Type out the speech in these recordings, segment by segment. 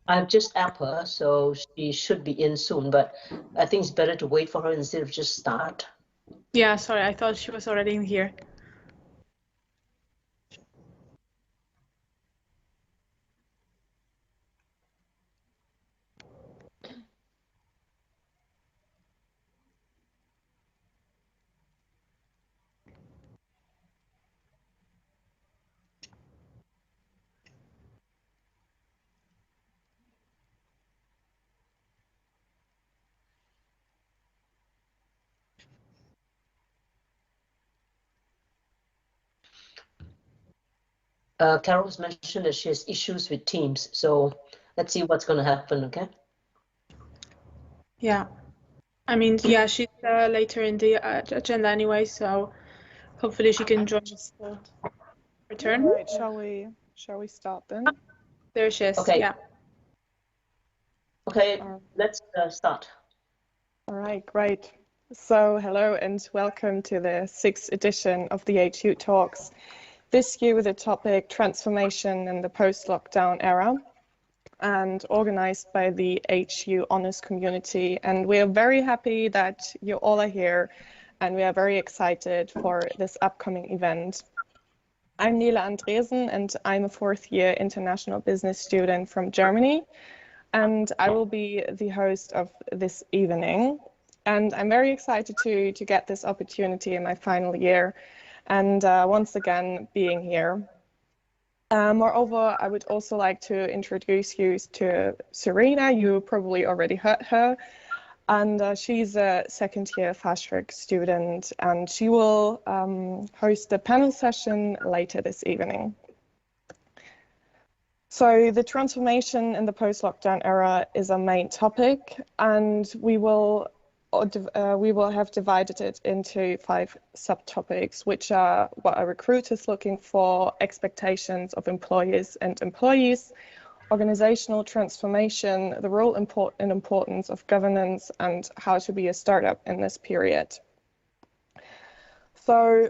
I've just asked her, so she should be in soon, but I think it's better to wait for her instead of just start. Yeah, sorry, I thought she was already in here. Carol's mentioned that she has issues with Teams, so let's see what's going to happen, okay? Yeah. I mean, yeah, she's later in the agenda anyway, so hopefully she can join us for her turn. All right, shall we start then? There she is, Okay. yeah. Okay, let's start. All right, great. So hello and welcome to the 6th edition of the HUTalks. This year with the topic transformation in the post-lockdown era, and organized by the HU Honors community. And we are very happy that you all are here, and we are very excited for this upcoming event. I'm Nele Andresen, and I'm a 4th-year international business student from Germany, and I will be the host of this evening. And I'm very excited to get this opportunity in my final year, and once again being here. Moreover, I would also like to introduce you to Serena. You probably already heard her. And she's a 2nd-year fast track student, and she will host a panel session later this evening. So the transformation in the post-lockdown era is our main topic, and we will have divided it into 5 subtopics, which are what are recruiters looking for, expectations of employers and employees, organizational transformation, the role and importance of governance, and how to be a startup in this period. So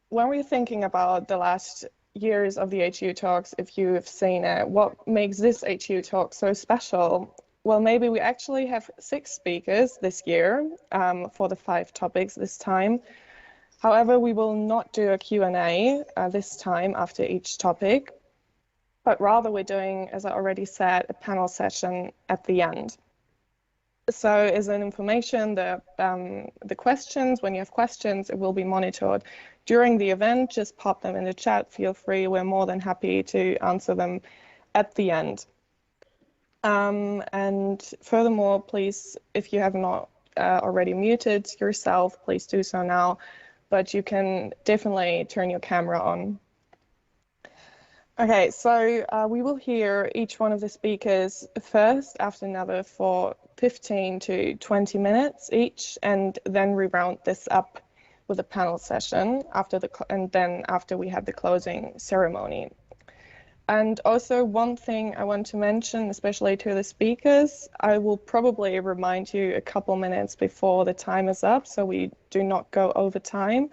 when we're thinking about the last years of the HUTalks, if you've seen it, what makes this HUTalk so special? Well, maybe we actually have 6 speakers this year for the 5 topics this time. However, we will not do a Q&A this time after each topic, but rather we're doing, as I already said, a panel session at the end. So as an information, the questions, when you have questions, it will be monitored during the event. Just pop them in the chat, feel free. We're more than happy to answer them at the end. And furthermore, please, if you have not already muted yourself, please do so now, but you can definitely turn your camera on. Okay, so we will hear each one of the speakers first after another for 15 to 20 minutes each, and then we round this up with a panel session after we have the closing ceremony. And also one thing I want to mention, especially to the speakers, I will probably remind you a couple minutes before the time is up, so we do not go over time.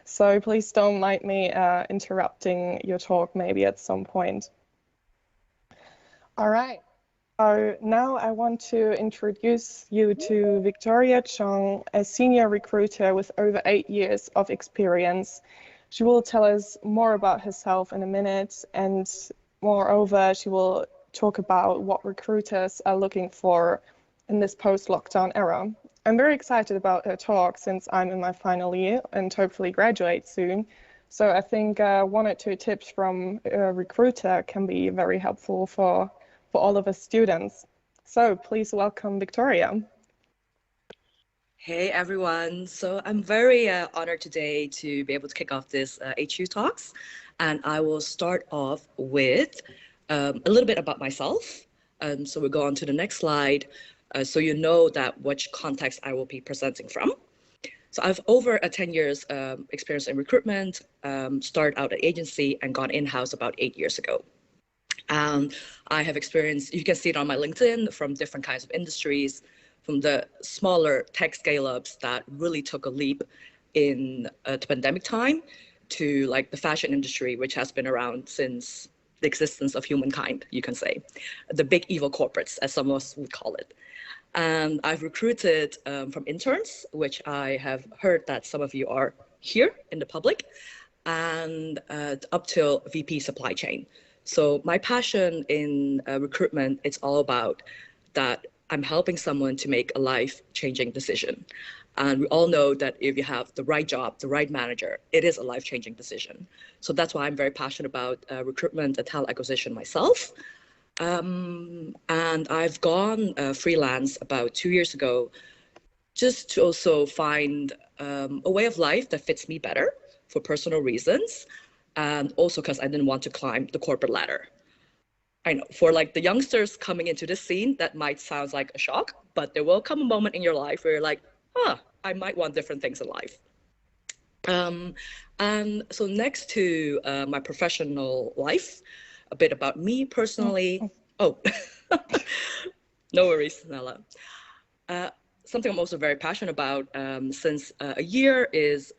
So please don't mind me interrupting your talk maybe at some point. All right, so now I want to introduce you to Victoria Chong, a senior recruiter with over 8 years of experience. She will tell us more about herself in a minute, and moreover, she will talk about what recruiters are looking for in this post-lockdown era. I'm very excited about her talk since I'm in my final year and hopefully graduate soon. So I think 1 or 2 tips from a recruiter can be very helpful for all of us students. So please welcome Victoria. Hey everyone, so I'm very honored today to be able to kick off this HUTalks, and I will start off with a little bit about myself. So we'll go on to the next slide, so you know that which context I will be presenting from. So I've over 10 years experience in recruitment, started out at agency and gone in-house about 8 years ago. I have experience, you can see it on my LinkedIn, from different kinds of industries, from the smaller tech scale-ups that really took a leap in the pandemic time to like the fashion industry, which has been around since the existence of humankind, you can say. The big evil corporates, as some of us would call it. And I've recruited from interns, which I have heard that some of you are here in the public, and up till VP supply chain. So my passion in recruitment, it's all about that I'm helping someone to make a life-changing decision. And we all know that if you have the right job, the right manager, it is a life-changing decision. So that's why I'm very passionate about recruitment and talent acquisition myself. And I've gone freelance about 2 years ago, just to also find a way of life that fits me better for personal reasons, and also because I didn't want to climb the corporate ladder. I know for like the youngsters coming into this scene, that might sound like a shock, but there will come a moment in your life where you're like, I might want different things in life. And so next to my professional life, a bit about me personally. Oh, no worries, Nella. Something I'm also very passionate about since a year is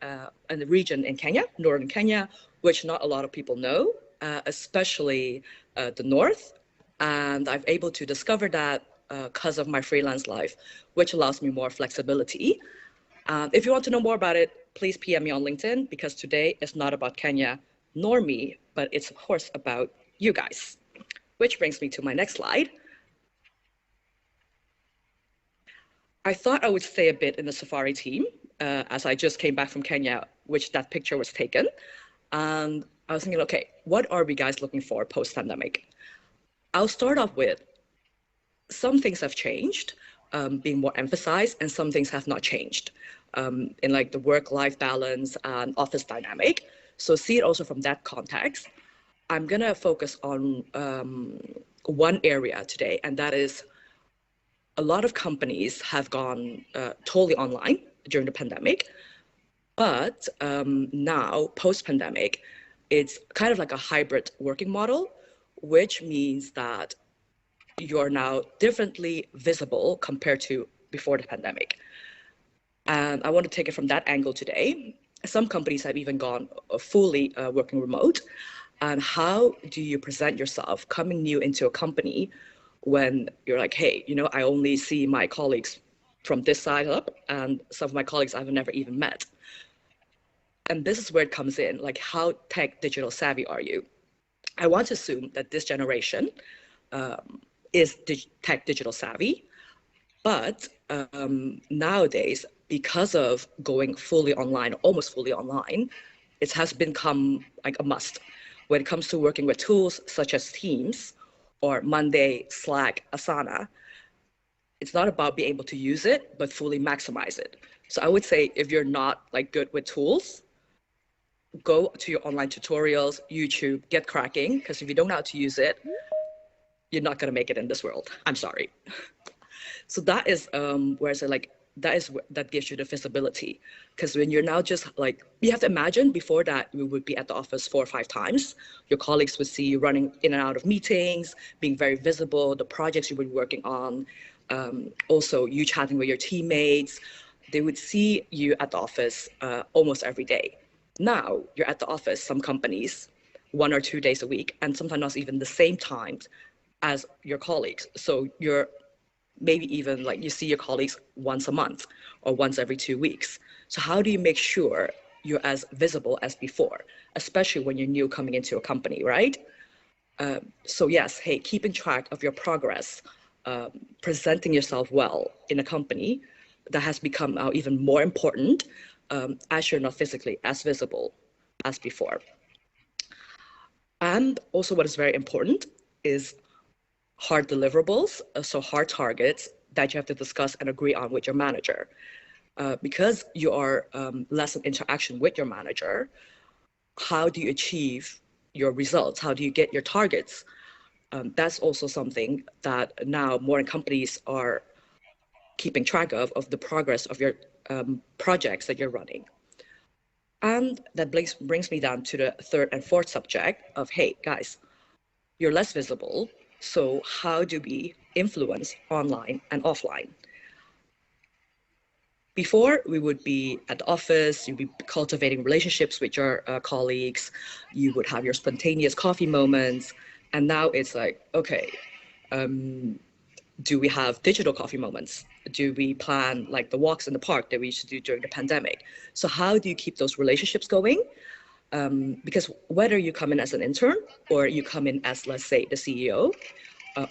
in the region in Kenya, northern Kenya, which not a lot of people know, especially the north. And I've able to discover that because of my freelance life, which allows me more flexibility. If you want to know more about it, please PM me on LinkedIn, because today is not about Kenya nor me, but it's of course about you guys. Which brings me to my next slide. I thought I would stay a bit in the safari team as I just came back from Kenya, which that picture was taken. And I was thinking, okay, what are we guys looking for post-pandemic? I'll start off with some things have changed, being more emphasized, and some things have not changed in like the work-life balance and office dynamic. So see it also from that context. I'm gonna focus on one area today, and that is a lot of companies have gone totally online during the pandemic, but now post-pandemic, it's kind of like a hybrid working model, which means that you're now differently visible compared to before the pandemic. And I want to take it from that angle today. Some companies have even gone fully working remote. And how do you present yourself coming new into a company when you're like, hey, you know, I only see my colleagues from this side up, and some of my colleagues I've never even met. And this is where it comes in, like how tech digital savvy are you? I want to assume that this generation is tech digital savvy, but nowadays, because of going fully online, almost fully online, it has become like a must. When it comes to working with tools such as Teams or Monday, Slack, Asana, it's not about being able to use it, but fully maximize it. So I would say if you're not like good with tools, go to your online tutorials, YouTube, get cracking, because if you don't know how to use it, you're not gonna make it in this world. I'm sorry. So that is where I say like, that gives you the visibility, because when you're now just like, you have to imagine before that you would be at the office 4 or 5 times. Your colleagues would see you running in and out of meetings, being very visible, the projects you were working on, also you chatting with your teammates. They would see you at the office almost every day. Now you're at the office, some companies, 1 or 2 days a week, and sometimes not even the same times as your colleagues. So you're maybe even like you see your colleagues once a month or once every 2 weeks. So how do you make sure you're as visible as before, especially when you're new coming into a company, right? So yes, hey, keeping track of your progress, presenting yourself well in a company, that has become now even more important as you're not physically as visible as before. And also what is very important is hard deliverables, so hard targets that you have to discuss and agree on with your manager. Because you are less in interaction with your manager, how do you achieve your results? How do you get your targets? That's also something that now more companies are keeping track of the progress of your projects that you're running. And that brings me down to the third and fourth subject of, hey, guys, you're less visible. So how do we influence online and offline? Before, we would be at the office, you'd be cultivating relationships with your colleagues, you would have your spontaneous coffee moments, And now it's like, okay, do we have digital coffee moments? Do we plan like the walks in the park that we used to do during the pandemic? So how do you keep those relationships going? Because whether you come in as an intern or you come in as, let's say, the CEO,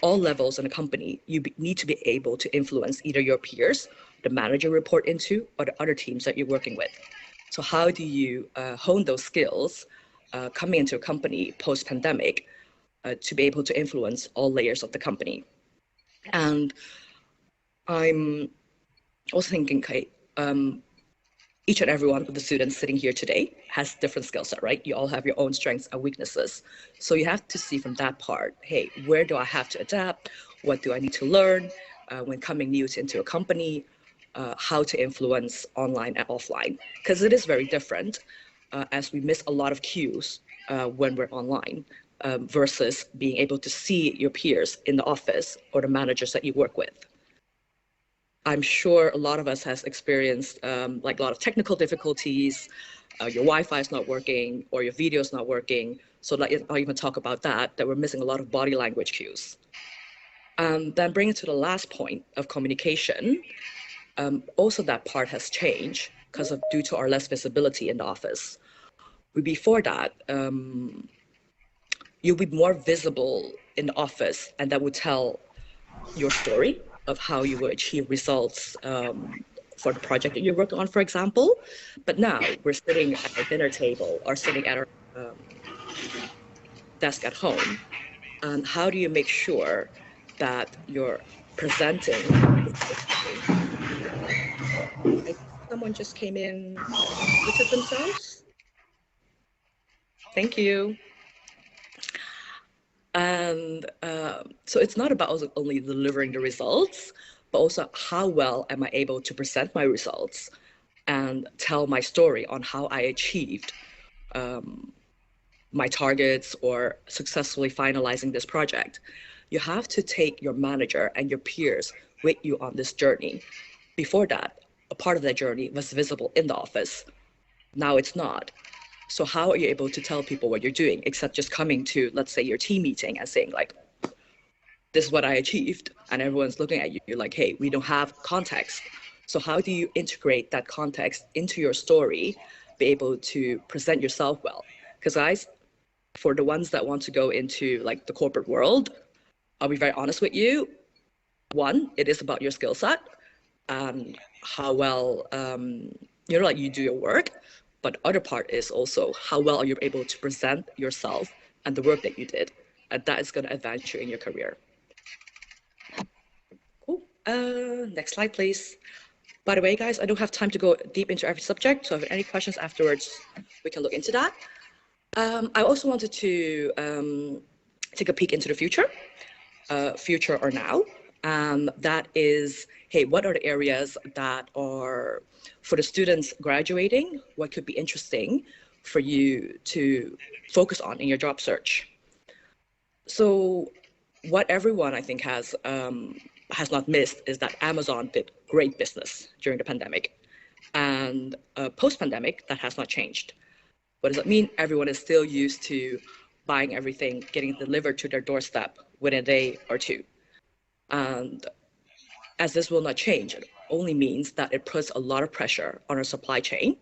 all levels in a company, you need to be able to influence either your peers, the manager you report into, or the other teams that you're working with. So how do you hone those skills coming into a company post-pandemic to be able to influence all layers of the company? And I'm also thinking, okay, each and every one of the students sitting here today has different skill set, right? You all have your own strengths and weaknesses. So you have to see from that part, hey, where do I have to adapt? What do I need to learn when coming new into a company? How to influence online and offline? Because it is very different as we miss a lot of cues when we're online versus being able to see your peers in the office or the managers that you work with. I'm sure a lot of us has experienced like a lot of technical difficulties. Your Wi-Fi is not working or your video is not working. So like, I'll even talk about that we're missing a lot of body language cues. Then bring it to the last point of communication. Also that part has changed because of due to our less visibility in the office. Before that, you'll be more visible in the office and that would tell your story of how you will achieve results for the project that you're working on, for example. But now we're sitting at our dinner table or sitting at our desk at home. And how do you make sure that you're presenting? I think someone just came in, muted themselves. Thank you. And so it's not about only delivering the results, but also how well am I able to present my results and tell my story on how I achieved my targets or successfully finalizing this project. You have to take your manager and your peers with you on this journey. Before that, a part of that journey was visible in the office. Now it's not. So how are you able to tell people what you're doing, except just coming to, let's say, your team meeting and saying like, this is what I achieved, and everyone's looking at you, you're like, hey, we don't have context. So how do you integrate that context into your story, be able to present yourself well? Because guys, for the ones that want to go into like the corporate world, I'll be very honest with you. One, it is about your skill set and how well like you do your work. But the other part is also how well are you able to present yourself and the work that you did. And that is going to advance you in your career. Cool. Next slide, please. By the way, guys, I don't have time to go deep into every subject. So if any questions afterwards, we can look into that. I also wanted to take a peek into the future or now. That is, hey, what are the areas that are for the students graduating, what could be interesting for you to focus on in your job search? So what everyone I think has not missed is that Amazon did great business during the pandemic. And post-pandemic, that has not changed. What does that mean? Everyone is still used to buying everything, getting it delivered to their doorstep within a day or two. And as this will not change, it only means that it puts a lot of pressure on our supply chain,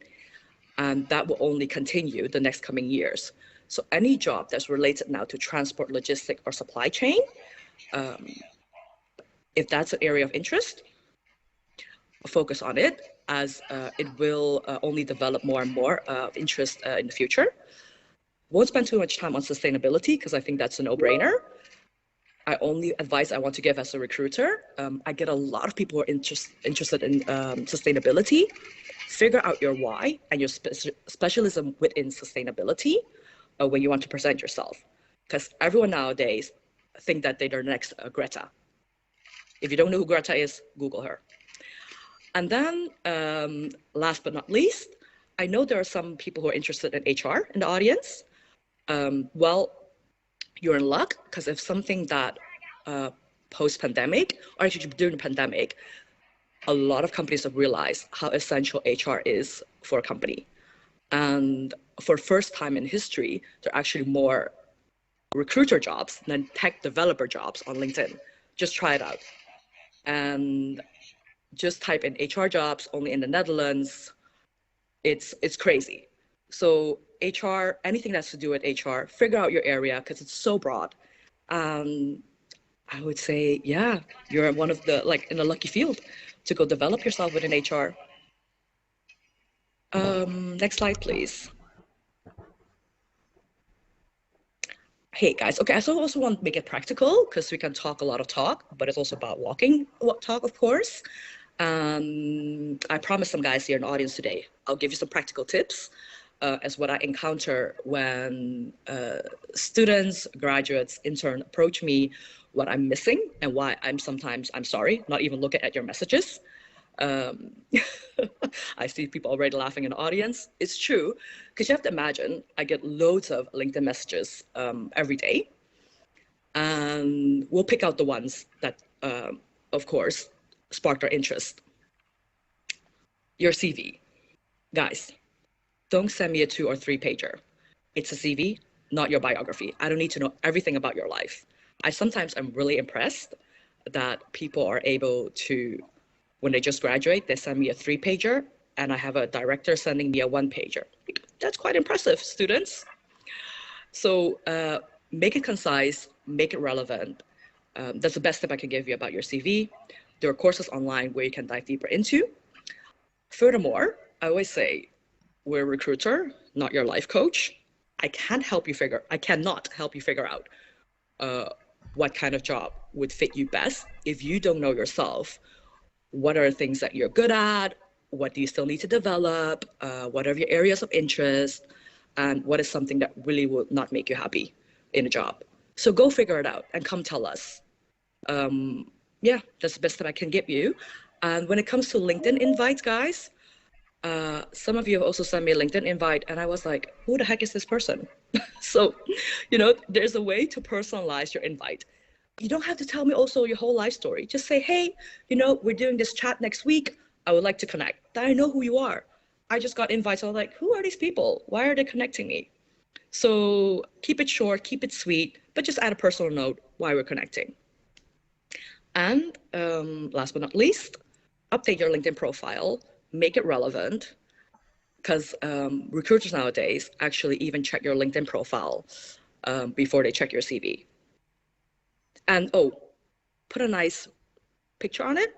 and that will only continue the next coming years. So any job that's related now to transport, logistic, or supply chain, if that's an area of interest, focus on it, as it will only develop more and more of interest in the future. Won't spend too much time on sustainability because I think that's a no-brainer. Only advice I want to give as a recruiter, I get a lot of people who are interested in sustainability. Figure out your why and your specialism within sustainability when you want to present yourself. Because everyone nowadays think that they're the next Greta. If you don't know who Greta is, Google her. And then last but not least, I know there are some people who are interested in HR in the audience. Well, you're in luck, because if something that post-pandemic, or actually during the pandemic, a lot of companies have realized how essential HR is for a company. And for the first time in history, they're actually more recruiter jobs than tech developer jobs on LinkedIn. Just try it out. And just type in HR jobs only in the Netherlands. It's crazy. So HR, anything that's to do with HR, figure out your area because it's so broad. I would say, yeah, you're one of the, like, in a lucky field to go develop yourself within HR. Next slide, please. Hey guys, okay, so I also want to make it practical because we can talk a lot of talk, but it's also about walking talk, of course. I promised some guys here in the audience today, I'll give you some practical tips as what I encounter when students, graduates, interns approach me, what I'm missing and why I'm sorry, not even looking at your messages. I see people already laughing in the audience. It's true, because you have to imagine, I get loads of LinkedIn messages every day. And we'll pick out the ones that, of course, sparked our interest. Your CV. Guys, don't send me a 2 or 3 pager. It's a CV, not your biography. I don't need to know everything about your life. Sometimes I'm really impressed that people are able to, when they just graduate, they send me a 3-pager and I have a director sending me a 1-pager. That's quite impressive, students. So make it concise, make it relevant. That's the best tip I can give you about your CV. There are courses online where you can dive deeper into. Furthermore, I always say, we're a recruiter, not your life coach. I cannot help you figure out what kind of job would fit you best if you don't know yourself. What are the things that you're good at? What do you still need to develop? What are your areas of interest? And what is something that really will not make you happy in a job? So go figure it out and come tell us. Yeah, that's the best that I can give you. And when it comes to LinkedIn invites, guys, some of you have also sent me a LinkedIn invite and I was like, who the heck is this person? So, there's a way to personalize your invite. You don't have to tell me also your whole life story. Just say, hey, we're doing this chat next week. I would like to connect. That I know who you are. I just got invites. I was like, who are these people? Why are they connecting me? So keep it short, keep it sweet, but just add a personal note why we're connecting. And last but not least, update your LinkedIn profile, make it relevant, because recruiters nowadays actually even check your LinkedIn profile before they check your CV. And put a nice picture on it,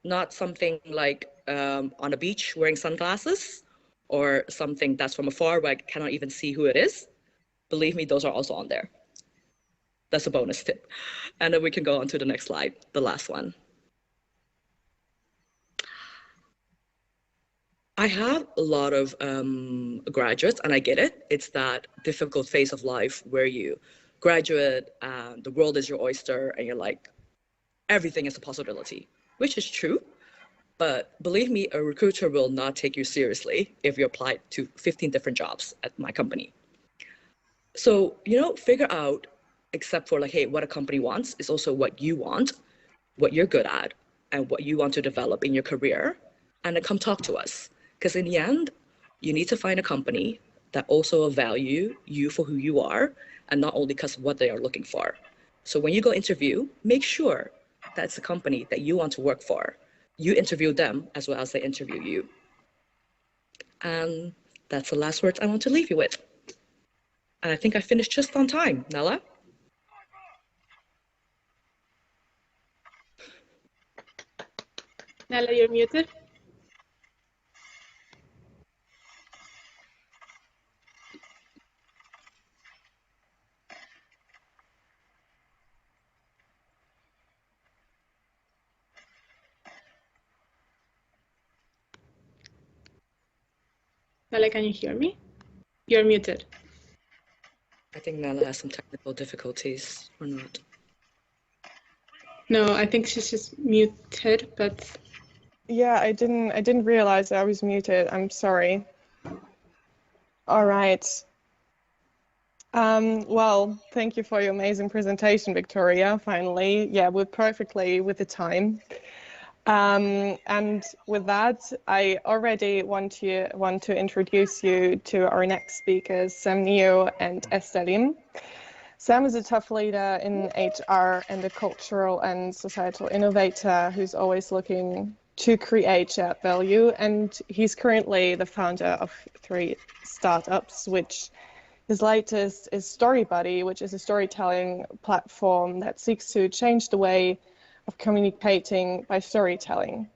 not something like on a beach wearing sunglasses or something that's from afar where I cannot even see who it is. Believe me, those are also on there. That's a bonus tip. And then we can go on to the next slide, the last one. I have a lot of graduates, and I get it. It's that difficult phase of life where you graduate and the world is your oyster and you're like, everything is a possibility, which is true. But believe me, a recruiter will not take you seriously if you apply to 15 different jobs at my company. So, figure out, except for like, hey, what a company wants is also what you want, what you're good at, and what you want to develop in your career, and then come talk to us. Because in the end, you need to find a company that also value you for who you are, and not only because of what they are looking for. So when you go interview, make sure that's a company that you want to work for. You interview them as well as they interview you. And that's the last words I want to leave you with. And I think I finished just on time, Nella. Nella, you're muted. Nella, can you hear me? You're muted. I think Nella has some technical difficulties or not. No, I think she's just muted, but Yeah, I didn't realize I was muted. I'm sorry. All right. Well, thank you for your amazing presentation, Victoria. Finally, yeah, we're perfectly with the time. And with that, I already want to introduce you to our next speakers, Sam Neo and Estelim. Sam is a tough leader in HR and a cultural and societal innovator who's always looking to create shared value. And he's currently the founder of 3 startups, which his latest is StoryBuddy, which is a storytelling platform that seeks to change the way of communicating by storytelling.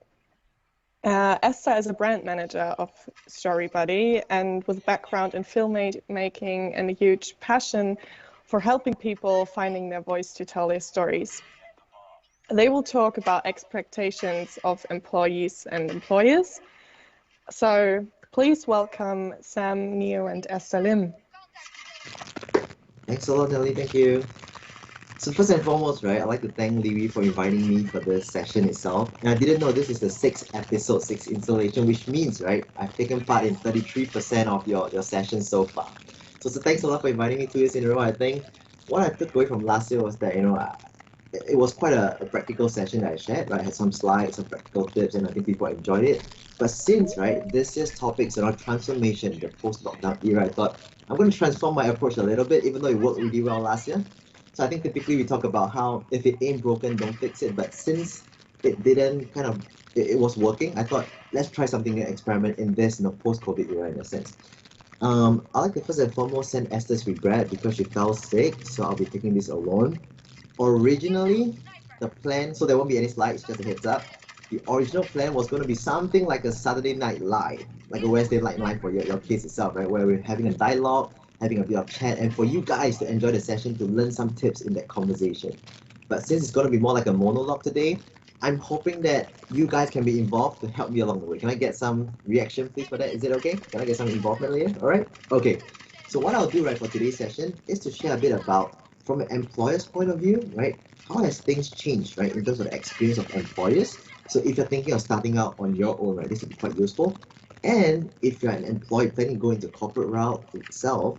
Esther is a brand manager of StoryBuddy, and with a background in filmmaking and a huge passion for helping people finding their voice to tell their stories. They will talk about expectations of employees and employers. So please welcome Sam, Neo, and Esther Lim. Thanks a lot, Nelly. Thank you. So first and foremost, right, I'd like to thank Liwi for inviting me for the session itself. And I didn't know this is the 6th episode, 6th installation, which means, right, I've taken part in 33% of your sessions so far. So thanks a lot for inviting me 2 years in a row. I think what I took away from last year was that, it was quite a practical session that I shared, right? I had some slides, some practical tips, and I think people enjoyed it. But since, right, this year's topics around transformation, the post-lockdown era, I thought I'm going to transform my approach a little bit, even though it worked really well last year. So I think typically we talk about how if it ain't broken, don't fix it. But since it didn't it was working, I thought let's try something new, experiment in this post-COVID era in a sense. I'd like to first and foremost send Esther's regret because she fell sick, so I'll be taking this alone. Originally, the plan, so there won't be any slides, just a heads up. The original plan was going to be something like a Saturday Night Live, like a Wednesday Night Live for your case itself, right? Where we're having a dialogue, having a bit of chat, and for you guys to enjoy the session, to learn some tips in that conversation. But since it's going to be more like a monologue today, I'm hoping that you guys can be involved to help me along the way. Can I get some reaction, please, for that? Is it okay? Can I get some involvement later? All right? Okay. So what I'll do, right, for today's session is to share a bit about, from an employer's point of view, right, how has things changed, right, in terms of the experience of employers? So if you're thinking of starting out on your own, right, this will be quite useful. And if you're an employee planning to go into corporate route itself,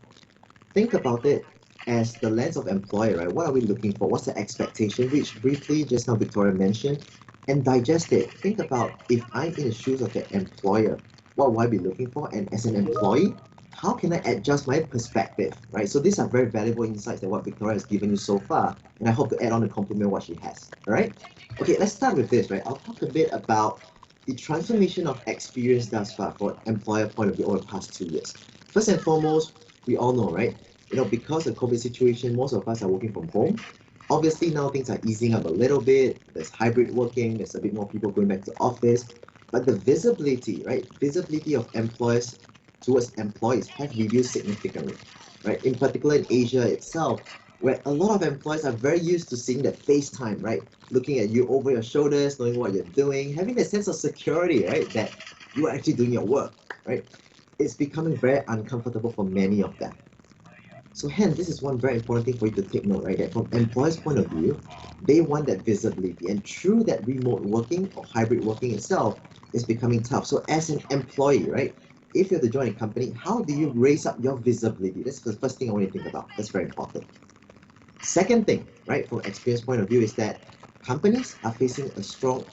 think about it as the lens of employer, right? What are we looking for? What's the expectation? Which briefly just now Victoria mentioned, and digest it. Think about if I'm in the shoes of the employer, what will I be looking for? And as an employee, how can I adjust my perspective, right? So these are very valuable insights that what Victoria has given you so far, and I hope to add on and complement what she has, all right? Okay, let's start with this, right? I'll talk a bit about the transformation of experience thus far for employer point of view over the past 2 years. First and foremost, we all know, right? Because of the COVID situation, most of us are working from home. Obviously, now things are easing up a little bit. There's hybrid working. There's a bit more people going back to office. But the visibility, right? Visibility of employers towards employees have reduced significantly, right? In particular in Asia itself, where a lot of employees are very used to seeing that FaceTime, right? Looking at you over your shoulders, knowing what you're doing, having that sense of security, right? That you are actually doing your work, right? It's becoming very uncomfortable for many of them. So hence, this is one very important thing for you to take note, right? That from employers' point of view, they want that visibility. And through that remote working or hybrid working itself is becoming tough. So as an employee, right? If you have to join a company, how do you raise up your visibility? That's the first thing I want you to think about. That's very important. Second thing, right, from experience point of view is that companies are facing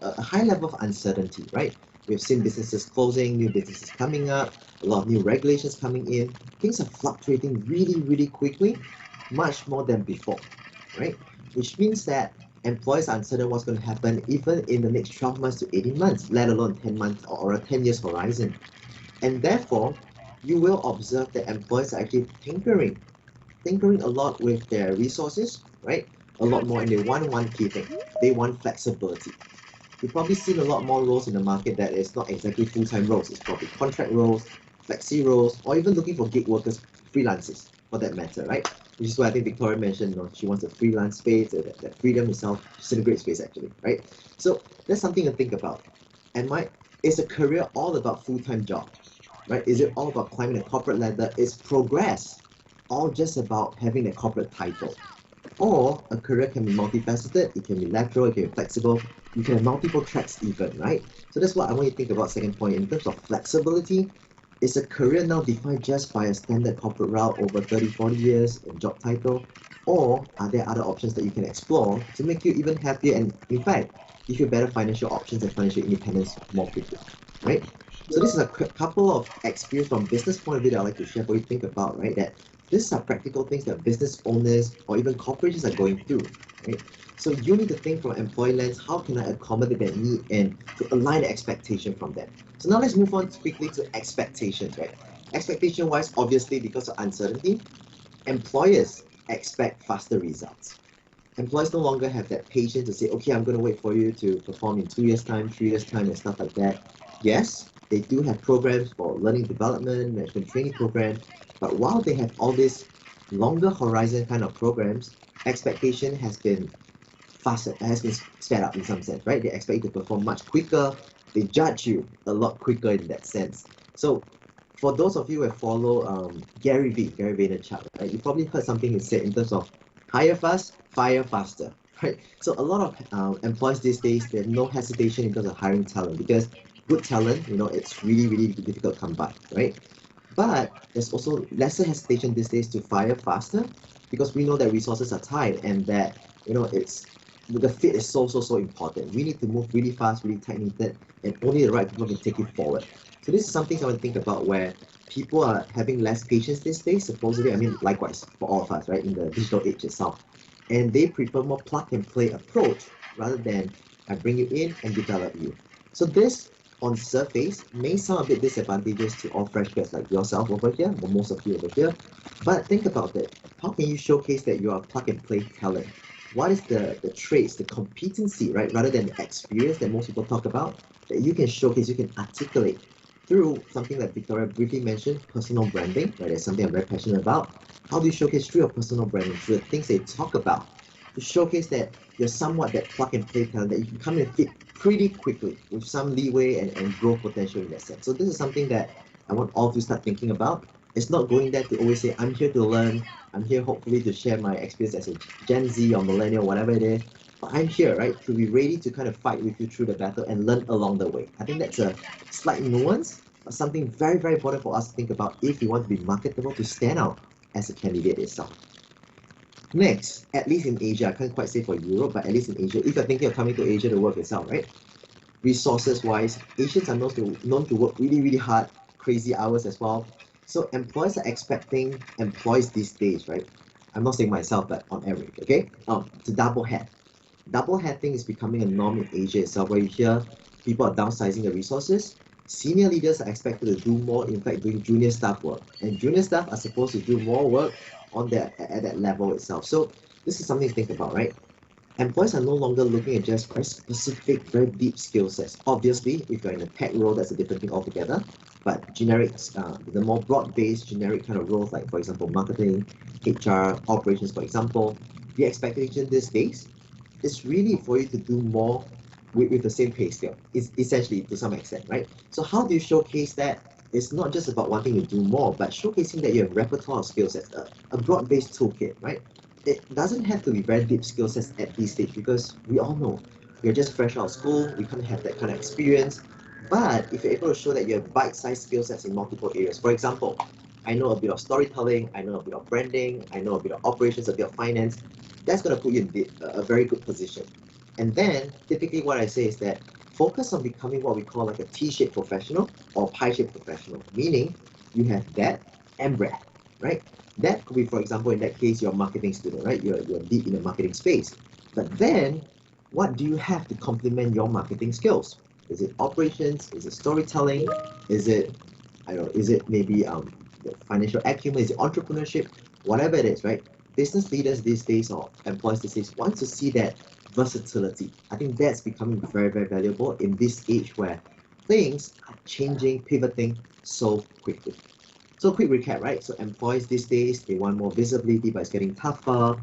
a high level of uncertainty, right? We've seen businesses closing, new businesses coming up, a lot of new regulations coming in. Things are fluctuating really, really quickly, much more than before, right? Which means that employers are uncertain what's going to happen even in the next 12 months to 18 months, let alone 10 months or a 10 years horizon. And therefore, you will observe that employers are actually tinkering a lot with their resources, right? A lot more, and they want one key thing. They want flexibility. You've probably seen a lot more roles in the market that is not exactly full-time roles. It's probably contract roles, flexi roles, or even looking for gig workers, freelancers, for that matter, right? Which is why I think Victoria mentioned, she wants a freelance space, that freedom itself. She's in a great space, actually, right? So that's something to think about. Is a career all about full-time job, right? Is it all about climbing the corporate ladder? Is progress all just about having a corporate title? Or a career can be multifaceted, it can be lateral, it can be flexible, you can have multiple tracks even, right? So that's what I want you to think about. Second point, in terms of flexibility, is a career now defined just by a standard corporate route over 30, 40 years and job title? Or are there other options that you can explore to make you even happier and, in fact, give you better financial options and financial independence more quickly, right? So this is a couple of experience from business point of view that I'd like to share for you to think about, right? That These are practical things that business owners or even corporations are going through, right? So you need to think from an employee lens, how can I accommodate that need and to align the expectation from that. So now let's move on quickly to expectations, right? Expectation wise, obviously because of uncertainty, employers expect faster results. Employees no longer have that patience to say, okay, I'm going to wait for you to perform in 2 years' time, 3 years' time, and stuff like that. Yes, they do have programs for learning development, management training program, but while they have all these longer horizon kind of programs, expectation has been faster, has been sped up in some sense, right? They expect you to perform much quicker. They judge you a lot quicker in that sense. So for those of you who have followed Gary Vaynerchuk, right, you probably heard something he said in terms of hire fast, fire faster, right? So a lot of employees these days, they have no hesitation in terms of hiring talent because good talent, it's really, really difficult to come by, right? But there's also lesser hesitation these days to fire faster because we know that resources are tight and that, it's the fit is so important. We need to move really fast, really tight knitted, and only the right people can take it forward. So this is something I want to think about where people are having less patience these days, supposedly. I mean, likewise for all of us, right, in the digital age itself. And they prefer more plug and play approach rather than I bring you in and develop you. So this on surface may sound a bit disadvantageous to all fresh grads like yourself over here, or most of you over here. But think about it. How can you showcase that you are plug and play talent? What is the traits, the competency, right, rather than the experience that most people talk about, that you can showcase, you can articulate through something that Victoria briefly mentioned, personal branding, right? That's something I'm very passionate about. How do you showcase through your personal branding, through the things they talk about, to showcase that you're somewhat that plug and play talent that you can come and fit pretty quickly with some leeway and growth potential in that sense. So this is something that I want all to start thinking about. It's not going there to always say, I'm here to learn, I'm here hopefully to share my experience as a Gen Z or millennial, whatever it is. But I'm here, right, to be ready to kind of fight with you through the battle and learn along the way. I think that's a slight nuance, but something very, very important for us to think about if we want to be marketable, to stand out as a candidate itself. Next, at least in Asia, I can't quite say for Europe, but at least in Asia, if you're thinking of coming to Asia to work itself, right? Resources-wise, Asians are known to work really, really hard, crazy hours as well. So employers are expecting employees these days, right? I'm not saying myself, but on average, okay? To double hat. Double hatting is becoming a norm in Asia itself, where you hear people are downsizing their resources. Senior leaders are expected to do more, in fact, doing junior staff work. And junior staff are supposed to do more work at that level itself. So this is something to think about, right? Employees are no longer looking at just very specific, very deep skill sets. Obviously, if you're in a tech role, that's a different thing altogether. But generics, the more broad-based generic kind of roles, like for example, marketing, HR, operations, for example, the expectation these days is really for you to do more with the same pay scale. It's essentially to some extent, right? So how do you showcase that? It's not just about wanting to do more, but showcasing that you have repertoire of skill sets, a broad-based toolkit, right? It doesn't have to be very deep skill sets at this stage because we all know we're just fresh out of school, we can't have that kind of experience. But if you're able to show that you have bite-sized skill sets in multiple areas, for example, I know a bit of storytelling, I know a bit of branding, I know a bit of operations, a bit of finance, that's going to put you in a very good position. And then typically what I say is that focus on becoming what we call like a T-shaped professional or pie-shaped professional, meaning you have depth and breadth, right? That could be, for example, in that case, you're a marketing student, right? You're deep in the marketing space. But then what do you have to complement your marketing skills? Is it operations? Is it storytelling? Is it, I don't know, is it maybe financial acumen? Is it entrepreneurship? Whatever it is, right? Business leaders these days or employees these days want to see that versatility. I think that's becoming very, very valuable in this age where things are changing, pivoting so quickly. So quick recap, right? So employees these days, they want more visibility, but it's getting tougher.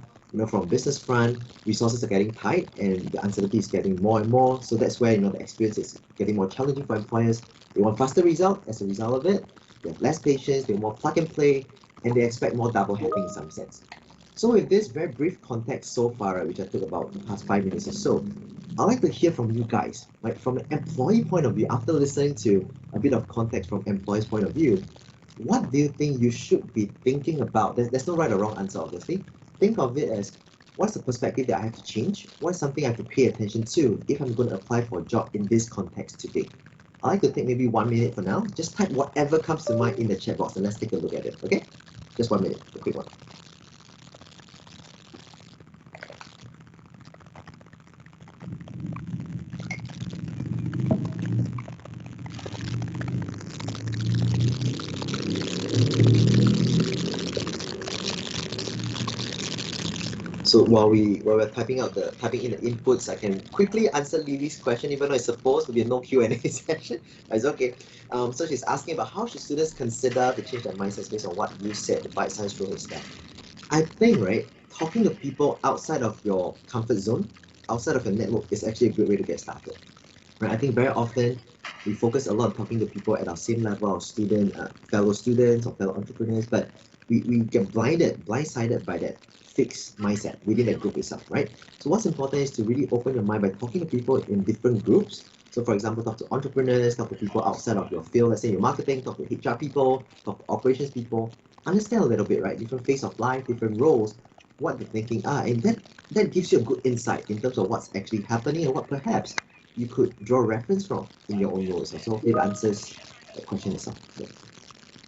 From business front, resources are getting tight and the uncertainty is getting more and more. So that's where, the experience is getting more challenging for employers. They want faster result as a result of it. They have less patience, they want more plug and play, and they expect more double hatting in some sense. So with this very brief context so far, right, which I took about the past 5 minutes or so, I'd like to hear from you guys, right, from an employee point of view, after listening to a bit of context from employee's point of view, what do you think you should be thinking about? There's no right or wrong answer, obviously. Think of it as, what's the perspective that I have to change? What's something I have to pay attention to if I'm going to apply for a job in this context today? I'd like to take maybe 1 minute for now. Just type whatever comes to mind in the chat box and let's take a look at it, okay? Just 1 minute, a quick one. So while we're typing in the inputs, I can quickly answer Lily's question, even though it's supposed to be a no Q&A session. It's okay. So she's asking about how should students consider to change their mindsets based on what you said, the bite-sized rule step. I think, right, talking to people outside of your comfort zone, outside of your network, is actually a good way to get started. Right? I think very often we focus a lot on talking to people at our same level of fellow students or fellow entrepreneurs, but we get blindsided by that fixed mindset within that group itself, right? So what's important is to really open your mind by talking to people in different groups. So for example, talk to entrepreneurs, talk to people outside of your field, let's say your marketing, talk to HR people, talk to operations people, understand a little bit, right? Different phase of life, different roles, what the thinking are, and that gives you a good insight in terms of what's actually happening and what perhaps you could draw reference from in your own roles. So hopefully that answers the question itself. Yeah.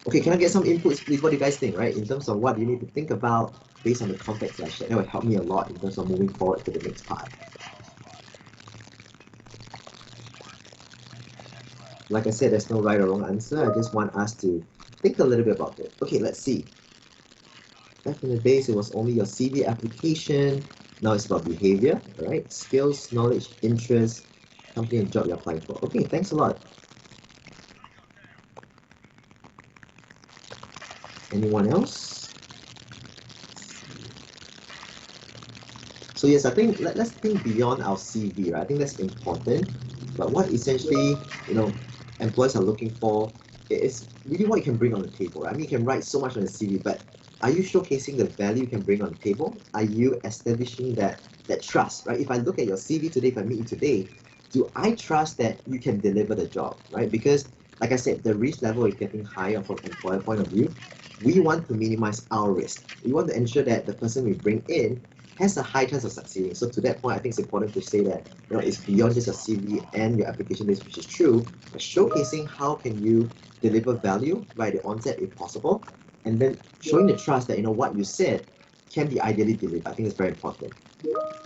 Okay, can I get some inputs, please? What do you guys think, right? In terms of what you need to think about based on the context I shared. That will help me a lot in terms of moving forward to the next part. Like I said, there's no right or wrong answer. I just want us to think a little bit about it. Okay, let's see. Back in the days, it was only your CV application. Now it's about behavior, all right? Skills, knowledge, interests, company and job you're applying for. Okay, thanks a lot. Anyone else? So yes, I think let's think beyond our CV, right? I think that's important. But what essentially, employers are looking for is really what you can bring on the table, right? I mean, you can write so much on the CV, but are you showcasing the value you can bring on the table? Are you establishing that trust, right? If I look at your CV today, if I meet you today, do I trust that you can deliver the job, right? Because like I said, the risk level is getting higher from employer point of view. We want to minimize our risk. We want to ensure that the person we bring in has a high chance of succeeding. So to that point, I think it's important to say that it's beyond just your CV and your application list, which is true, but showcasing how can you deliver value right at the onset if possible, and then showing the trust that what you said can be ideally delivered. I think it's very important.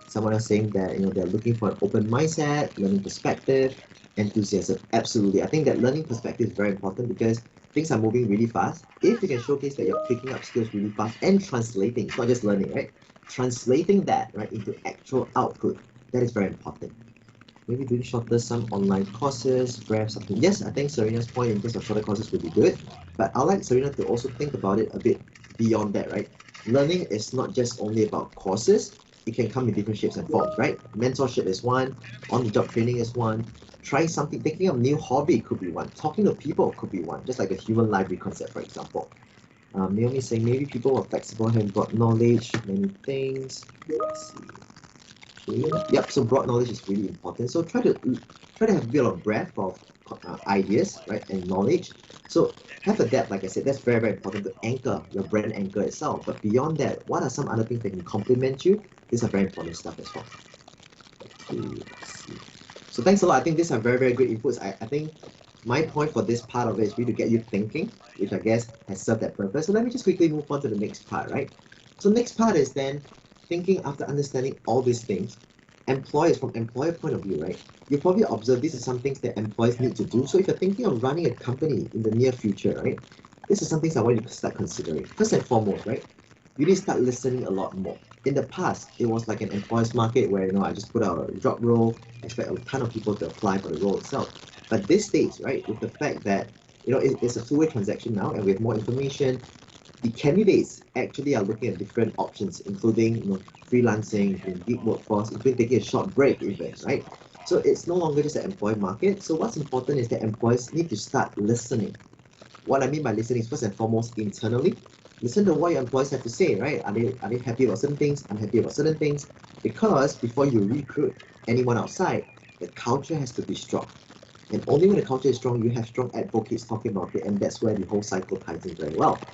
Someone else saying that they're looking for an open mindset, learning perspective, enthusiasm. Absolutely. I think that learning perspective is very important because things are moving really fast. If you can showcase that you're picking up skills really fast and translating, it's not just learning, right? Translating that right into actual output, that is very important. Maybe doing shorter some online courses, perhaps something. Yes, I think Serena's point in terms of shorter courses would be good, but I'd like Serena to also think about it a bit beyond that, right? Learning is not just only about courses. It can come in different shapes and forms, right? Mentorship is one, on-the-job training is one, trying something, taking up a new hobby could be one, talking to people could be one, just like the human library concept, for example. Naomi is saying maybe people are flexible and brought knowledge, many things. Let's see. Yep, so broad knowledge is really important. So try to have a bit of breadth of ideas, right, and knowledge. So have a depth, like I said, that's very, very important to anchor your brand anchor itself. But beyond that, what are some other things that can complement you? These are very important stuff as well. Okay, let's see. So thanks a lot. I think these are very, very good inputs. I think my point for this part of it is really to get you thinking, which I guess has served that purpose. So let me just quickly move on to the next part, right? So next part is then thinking after understanding all these things. Employers, from employer point of view, right? You probably observe these are some things that employers need to do. So if you're thinking of running a company in the near future, right? This is some things I want you to start considering. First and foremost, right? You need to start listening a lot more. In the past, it was like an employer's market where I just put out a job role, expect a ton of people to apply for the role itself. But these days, right, with the fact that it's a two-way transaction now, and we have more information, the candidates actually are looking at different options, including freelancing, in gig workforce, including taking a short break even, right? So it's no longer just an employee market. So what's important is that employers need to start listening. What I mean by listening is first and foremost internally. Listen to what your employees have to say, right? Are they happy about certain things? Unhappy about certain things? Because before you recruit anyone outside, the culture has to be strong. And only when the culture is strong, you have strong advocates talking about it, and that's where the whole cycle ties in very well.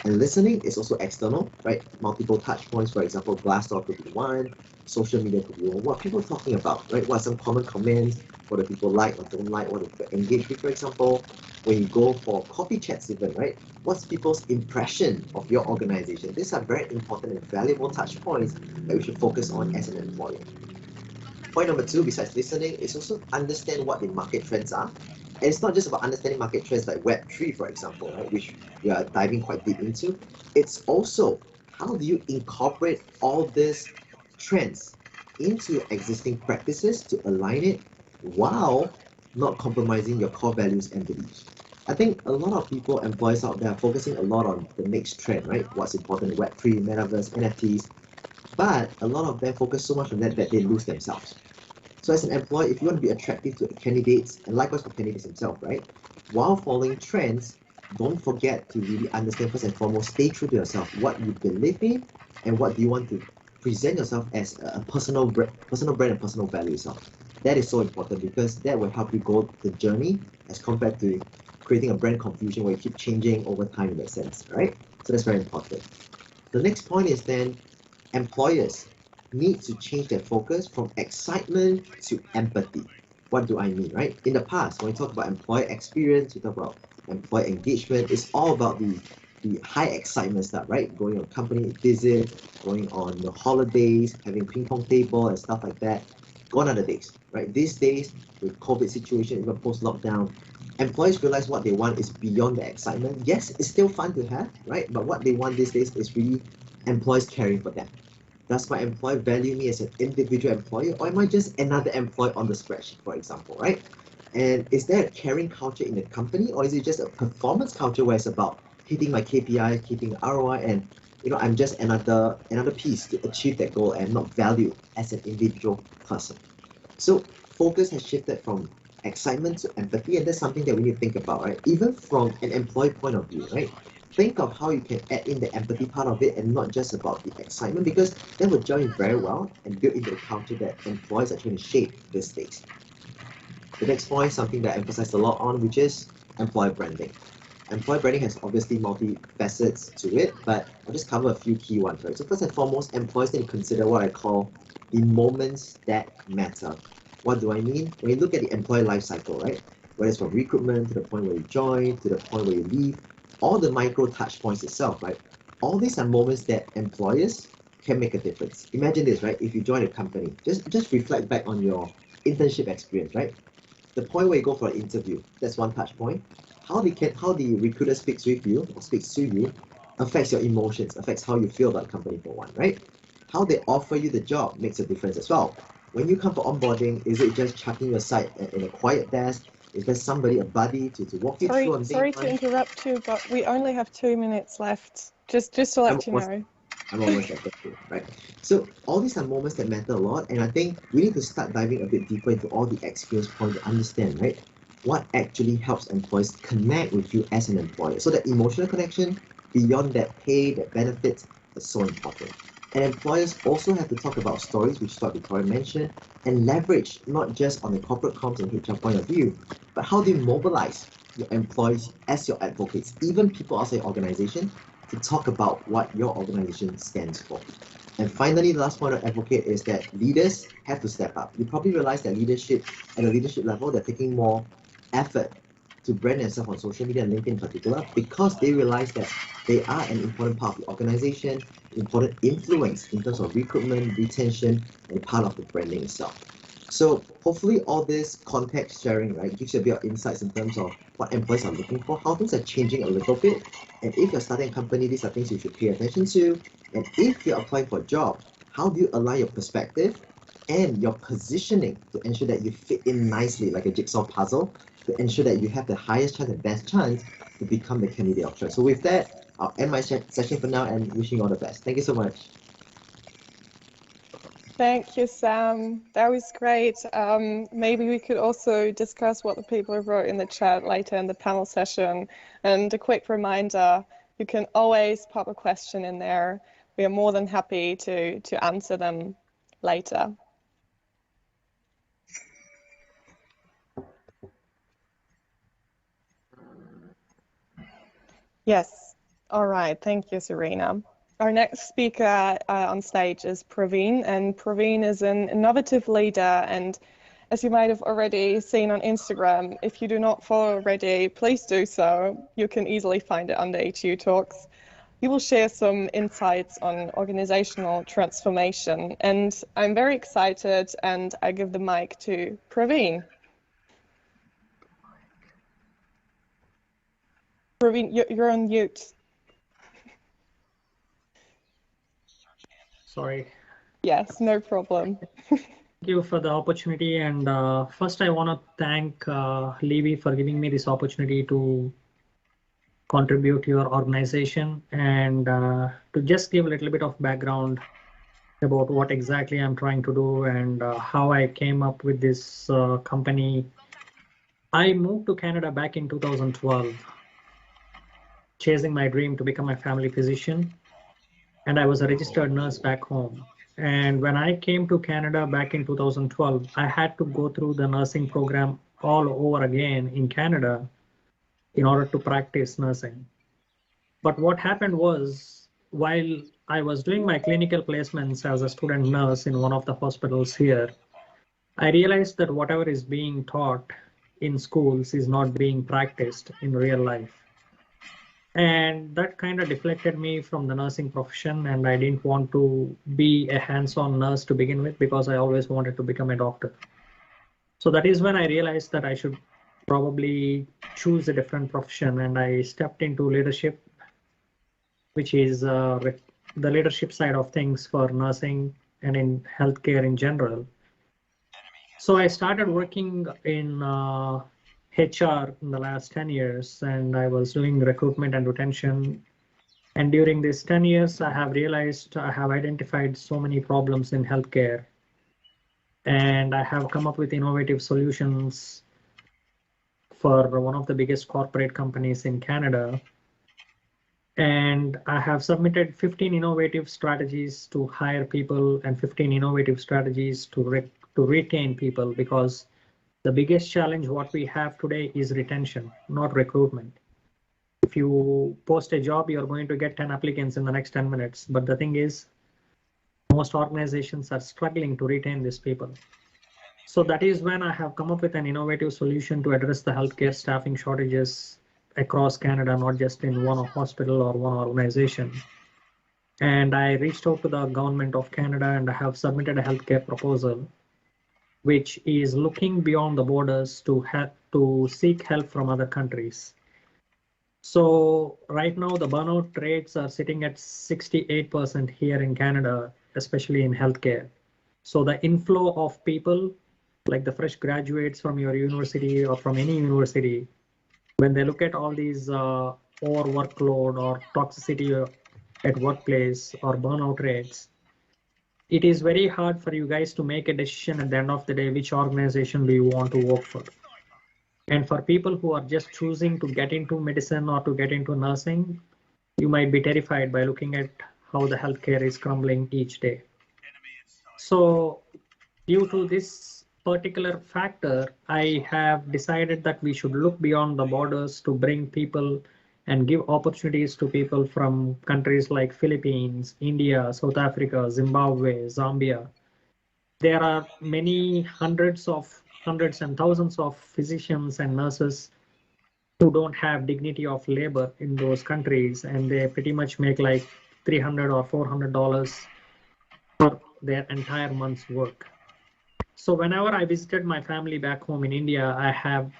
And listening is also external, right? Multiple touch points, for example, Glassdoor could be one, social media to you, what people are talking about, right? What are some common comments? What do people like or don't like? What do people engage with, for example? When you go for coffee chats even, right? What's people's impression of your organization? These are very important and valuable touch points that we should focus on as an employer. Point number two, besides listening, is also understand what the market trends are. And it's not just about understanding market trends like Web3, for example, right, which we are diving quite deep into. It's also how do you incorporate all these trends into your existing practices to align it while not compromising your core values and beliefs. I think a lot of people, employees out there, are focusing a lot on the next trend, right? What's important, Web3, Metaverse, NFTs, but a lot of them focus so much on that they lose themselves. So as an employee, if you want to be attractive to candidates, and likewise for candidates themselves, right? While following trends, don't forget to really understand first and foremost, stay true to yourself, what you believe in, and what do you want to present yourself as a personal brand and personal value yourself. That is so important because that will help you go the journey as compared to creating a brand confusion where you keep changing over time in that sense, right? So that's very important. The next point is then employers need to change their focus from excitement to empathy. What do I mean, right? In the past, when we talk about employer experience, we talk about employee engagement, it's all about the high excitement stuff, right? Going on company visits, going on the holidays, having ping pong table and stuff like that. Gone are the days, right? These days, with COVID situation, even post lockdown, employees realize what they want is beyond the excitement. Yes, it's still fun to have, right? But what they want these days is really employees caring for them. Does my employer value me as an individual employee, or am I just another employee on the spreadsheet, for example, right? And is there a caring culture in the company, or is it just a performance culture where it's about hitting my KPI, hitting ROI, and I'm just another piece to achieve that goal and not valued as an individual person? So focus has shifted from excitement to empathy, and that's something that we need to think about, right? Even from an employee point of view, right? Think of how you can add in the empathy part of it and not just about the excitement, because that would gel in very well and build into the culture that employees are trying to shape these days. The next point, something that I emphasize a lot on, which is employer branding. Employer branding has obviously multi facets to it, but I'll just cover a few key ones, right? So first and foremost, employees need to consider what I call the moments that matter. What do I mean? When you look at the employee life cycle, right? Whether it's from recruitment to the point where you join, to the point where you leave, all the micro touch points itself, right? All these are moments that employers can make a difference. Imagine this, right? If you join a company, just reflect back on your internship experience, right? The point where you go for an interview, that's one touch point. How the recruiter speaks with you or speaks to you affects your emotions, affects how you feel about the company for one, right? How they offer you the job makes a difference as well. When you come for onboarding, is it just chucking you aside in a quiet desk? Is there somebody, a buddy, to walk you through on day Sorry to one? interrupt you, but we only have 2 minutes left. Just to I'm let you almost know. I'm almost at that too, right? So all these are moments that matter a lot, and I think we need to start diving a bit deeper into all the experience point to understand, right? What actually helps employees connect with you as an employer. So that emotional connection beyond that pay, that benefits, is so important. And employers also have to talk about stories, which is what Victoria mentioned, and leverage not just on the corporate comms and HR point of view, but how do you mobilize your employees as your advocates, even people outside your organization, to talk about what your organization stands for. And finally, the last point of advocate is that leaders have to step up. You probably realize that leadership at a leadership level, they're taking more effort to brand themselves on social media and LinkedIn in particular, because they realize that they are an important part of the organization, important influence in terms of recruitment, retention, and part of the branding itself. So hopefully all this context sharing, right, gives you a bit of insights in terms of what employees are looking for, how things are changing a little bit. And if you're starting a company, these are things you should pay attention to. And if you're applying for a job, how do you align your perspective and your positioning to ensure that you fit in nicely like a jigsaw puzzle, to ensure that you have the highest chance and best chance to become the candidate of choice. So with that, I'll end my session for now and wishing you all the best. Thank you so much. Thank you, Sam. That was great. Maybe we could also discuss what the people have wrote in the chat later in the panel session. And a quick reminder, you can always pop a question in there. We are more than happy to answer them later. Yes. All right. Thank you, Serena. Our next speaker on stage is Praveen, and Praveen is an innovative leader, and as you might have already seen on Instagram, if you do not follow already, please do so. You can easily find it under HUTalks. He will share some insights on organizational transformation, and I'm very excited, and I give the mic to Praveen. Praveen, you're on mute. Sorry. Yes, no problem. Thank you for the opportunity. And first, I want to thank Levy for giving me this opportunity to contribute to your organization and to just give a little bit of background about what exactly I'm trying to do and how I came up with this company. I moved to Canada back in 2012, chasing my dream to become a family physician. And I was a registered nurse back home. And when I came to Canada back in 2012, I had to go through the nursing program all over again in Canada in order to practice nursing. But what happened was, while I was doing my clinical placements as a student nurse in one of the hospitals here, I realized that whatever is being taught in schools is not being practiced in real life. And that kind of deflected me from the nursing profession, and I didn't want to be a hands-on nurse to begin with because I always wanted to become a doctor. So that is when I realized that I should probably choose a different profession, and I stepped into leadership, which is the leadership side of things for nursing and in healthcare in general. So I started working in HR in the last 10 years, and I was doing recruitment and retention. And during these 10 years, I have realized I have identified so many problems in healthcare. And I have come up with innovative solutions for one of the biggest corporate companies in Canada. And I have submitted 15 innovative strategies to hire people and 15 innovative strategies to retain people, because the biggest challenge what we have today is retention, not recruitment. If you post a job, you're going to get 10 applicants in the next 10 minutes. But the thing is, most organizations are struggling to retain these people. So that is when I have come up with an innovative solution to address the healthcare staffing shortages across Canada, not just in one hospital or one organization. And I reached out to the government of Canada, and I have submitted a healthcare proposal which is looking beyond the borders to seek help from other countries. So right now the burnout rates are sitting at 68% here in Canada, especially in healthcare. So the inflow of people, like the fresh graduates from your university or from any university, when they look at all these overworkload or toxicity at workplace or burnout rates, it is very hard for you guys to make a decision at the end of the day, which organization do you want to work for. And for people who are just choosing to get into medicine or to get into nursing, you might be terrified by looking at how the healthcare is crumbling each day. So due to this particular factor, I have decided that we should look beyond the borders to bring people and give opportunities to people from countries like Philippines, India, South Africa, Zimbabwe, Zambia. There are many hundreds and thousands of physicians and nurses who don't have dignity of labor in those countries, and they pretty much make like $300 or $400 for their entire month's work. So whenever I visited my family back home in India, I have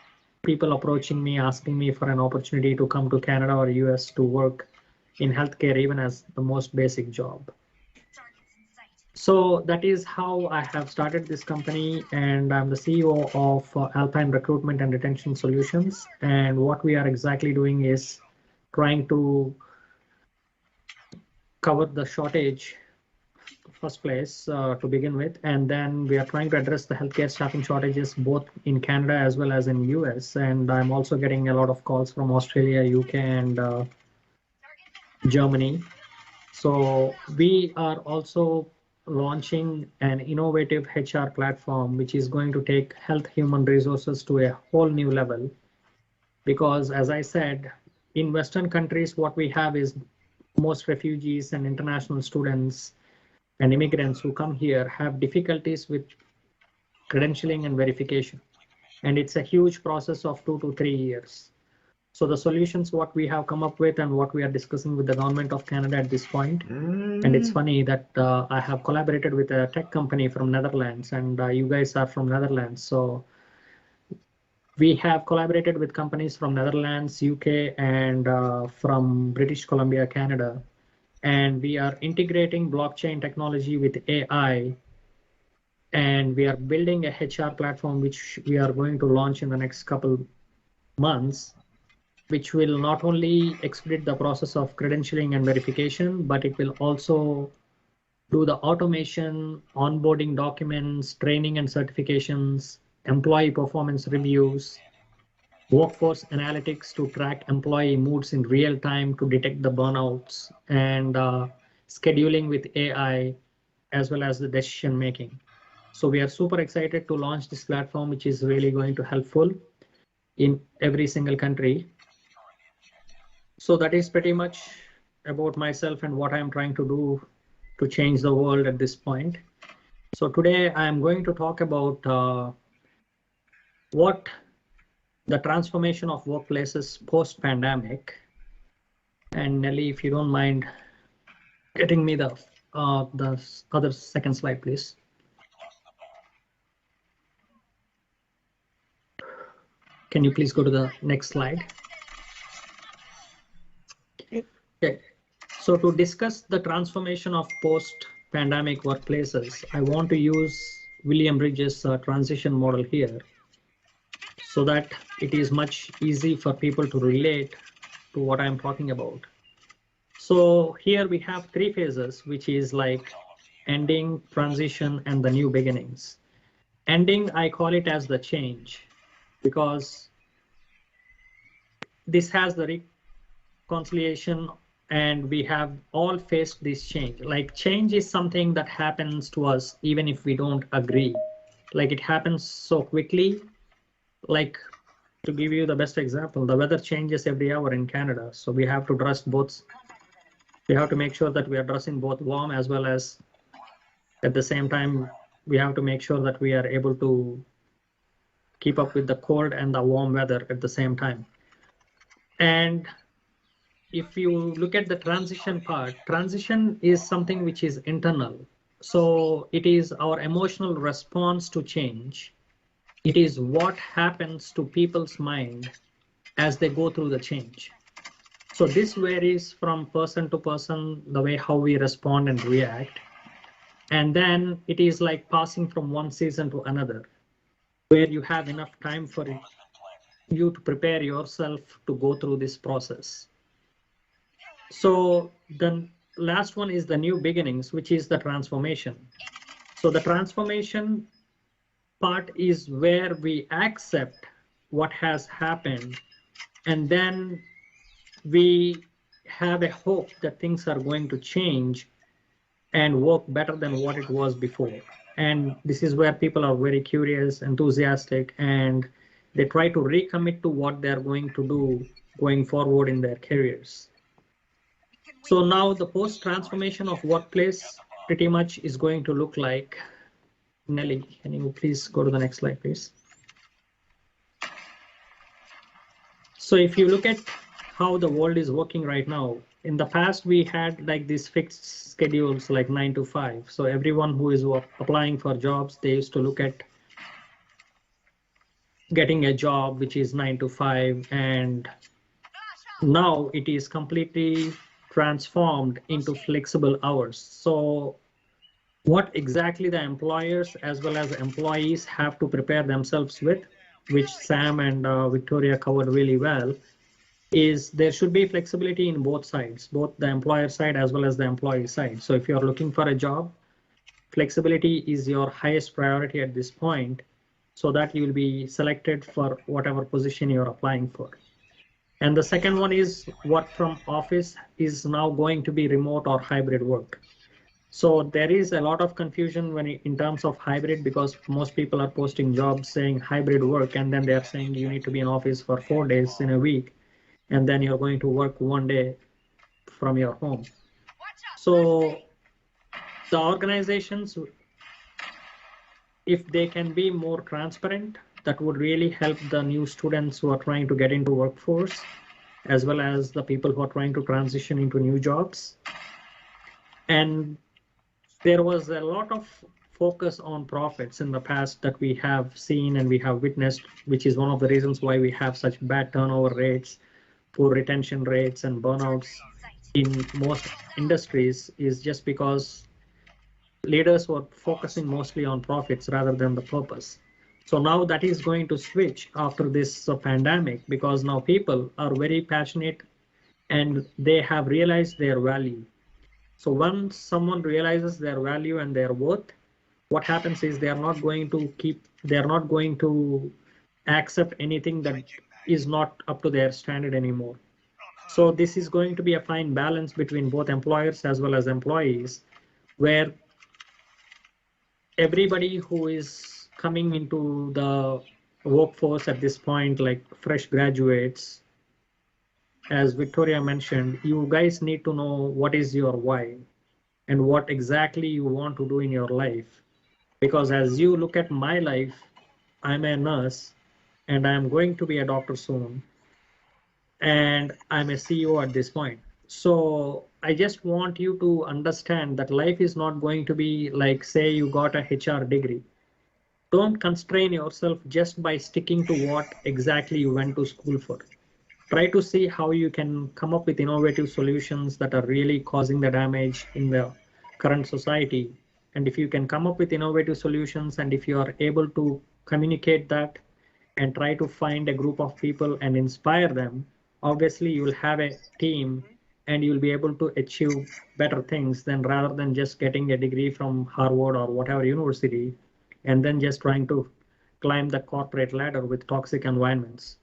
people approaching me, asking me for an opportunity to come to Canada or US to work in healthcare, even as the most basic job. So that is how I have started this company, and I'm the CEO of Alpine Recruitment and Retention Solutions. And what we are exactly doing is trying to cover the shortage first place to begin with, and then we are trying to address the healthcare staffing shortages both in Canada as well as in US. And I'm also getting a lot of calls from Australia, UK, and Germany. So we are also launching an innovative HR platform, which is going to take health human resources to a whole new level. Because as I said, in Western countries, what we have is most refugees and international students and immigrants who come here have difficulties with credentialing and verification. And it's a huge process of 2 to 3 years. So the solutions what we have come up with and what we are discussing with the government of Canada at this point. And it's funny that I have collaborated with a tech company from Netherlands, and you guys are from Netherlands. So we have collaborated with companies from Netherlands, UK, and from British Columbia, Canada. And we are integrating blockchain technology with AI. And we are building a HR platform, which we are going to launch in the next couple months, which will not only expedite the process of credentialing and verification, but it will also do the automation, onboarding documents, training and certifications, employee performance reviews, workforce analytics to track employee moods in real time to detect the burnouts, and scheduling with AI, as well as the decision making. So we are super excited to launch this platform, which is really going to helpful in every single country. So that is pretty much about myself and what I'm trying to do to change the world at this point. So today I'm going to talk about what the transformation of workplaces post-pandemic. And Nelly, if you don't mind getting me the other second slide, please. Can you please go to the next slide? Okay. So to discuss the transformation of post-pandemic workplaces, I want to use William Bridges' transition model here, so that it is much easy for people to relate to what I'm talking about. So here we have 3 phases, which is like ending, transition, and the new beginnings. Ending, I call it as the change, because this has the reconciliation, and we have all faced this change. Like, change is something that happens to us even if we don't agree. Like, it happens so quickly. Like, to give you the best example, the weather changes every hour in Canada. So we have to dress both. We have to make sure that we are dressing both warm, as well as at the same time, we have to make sure that we are able to keep up with the cold and the warm weather at the same time. And if you look at the transition part, transition is something which is internal. So it is our emotional response to change. It is what happens to people's mind as they go through the change. So this varies from person to person, the way how we respond and react. And then it is like passing from one season to another, where you have enough time for you to prepare yourself to go through this process. So the last one is the new beginnings, which is the transformation. So the transformation part is where we accept what has happened, and then we have a hope that things are going to change and work better than what it was before. And this is where people are very curious, enthusiastic, and they try to recommit to what they're going to do going forward in their careers. So now the post-transformation of workplace pretty much is going to look like, Nelly, can you please go to the next slide, please? So if you look at how the world is working right now, in the past, we had like these fixed schedules like 9 to 5. So everyone who is applying for jobs, they used to look at getting a job which is 9 to 5. And now it is completely transformed into flexible hours. So what exactly the employers as well as employees have to prepare themselves with, which Sam and Victoria covered really well, is there should be flexibility in both sides, both the employer side as well as the employee side. So if you're looking for a job, flexibility is your highest priority at this point, so that you'll be selected for whatever position you're applying for. And the second one is work from office is now going to be remote or hybrid work. So there is a lot of confusion in terms of hybrid, because most people are posting jobs saying hybrid work, and then they're saying you need to be in office for 4 days in a week, and then you're going to work 1 day from your home. So the organizations, if they can be more transparent, that would really help the new students who are trying to get into workforce, as well as the people who are trying to transition into new jobs. And there was a lot of focus on profits in the past that we have seen and we have witnessed, which is one of the reasons why we have such bad turnover rates, poor retention rates, and burnouts in most industries, is just because leaders were focusing mostly on profits rather than the purpose. So now that is going to switch after this pandemic, because now people are very passionate and they have realized their value. So once someone realizes their value and their worth, what happens is they are not going to accept anything that is not up to their standard anymore. So this is going to be a fine balance between both employers as well as employees, where everybody who is coming into the workforce at this point, like fresh graduates, as Victoria mentioned, you guys need to know what is your why and what exactly you want to do in your life. Because as you look at my life, I'm a nurse and I'm going to be a doctor soon. And I'm a CEO at this point. So I just want you to understand that life is not going to be like, say you got a HR degree. Don't constrain yourself just by sticking to what exactly you went to school for. Try to see how you can come up with innovative solutions that are really causing the damage in the current society. And if you can come up with innovative solutions, and if you are able to communicate that and try to find a group of people and inspire them, obviously you will have a team and you'll be able to achieve better things than rather than just getting a degree from Harvard or whatever university and then just trying to climb the corporate ladder with toxic environments.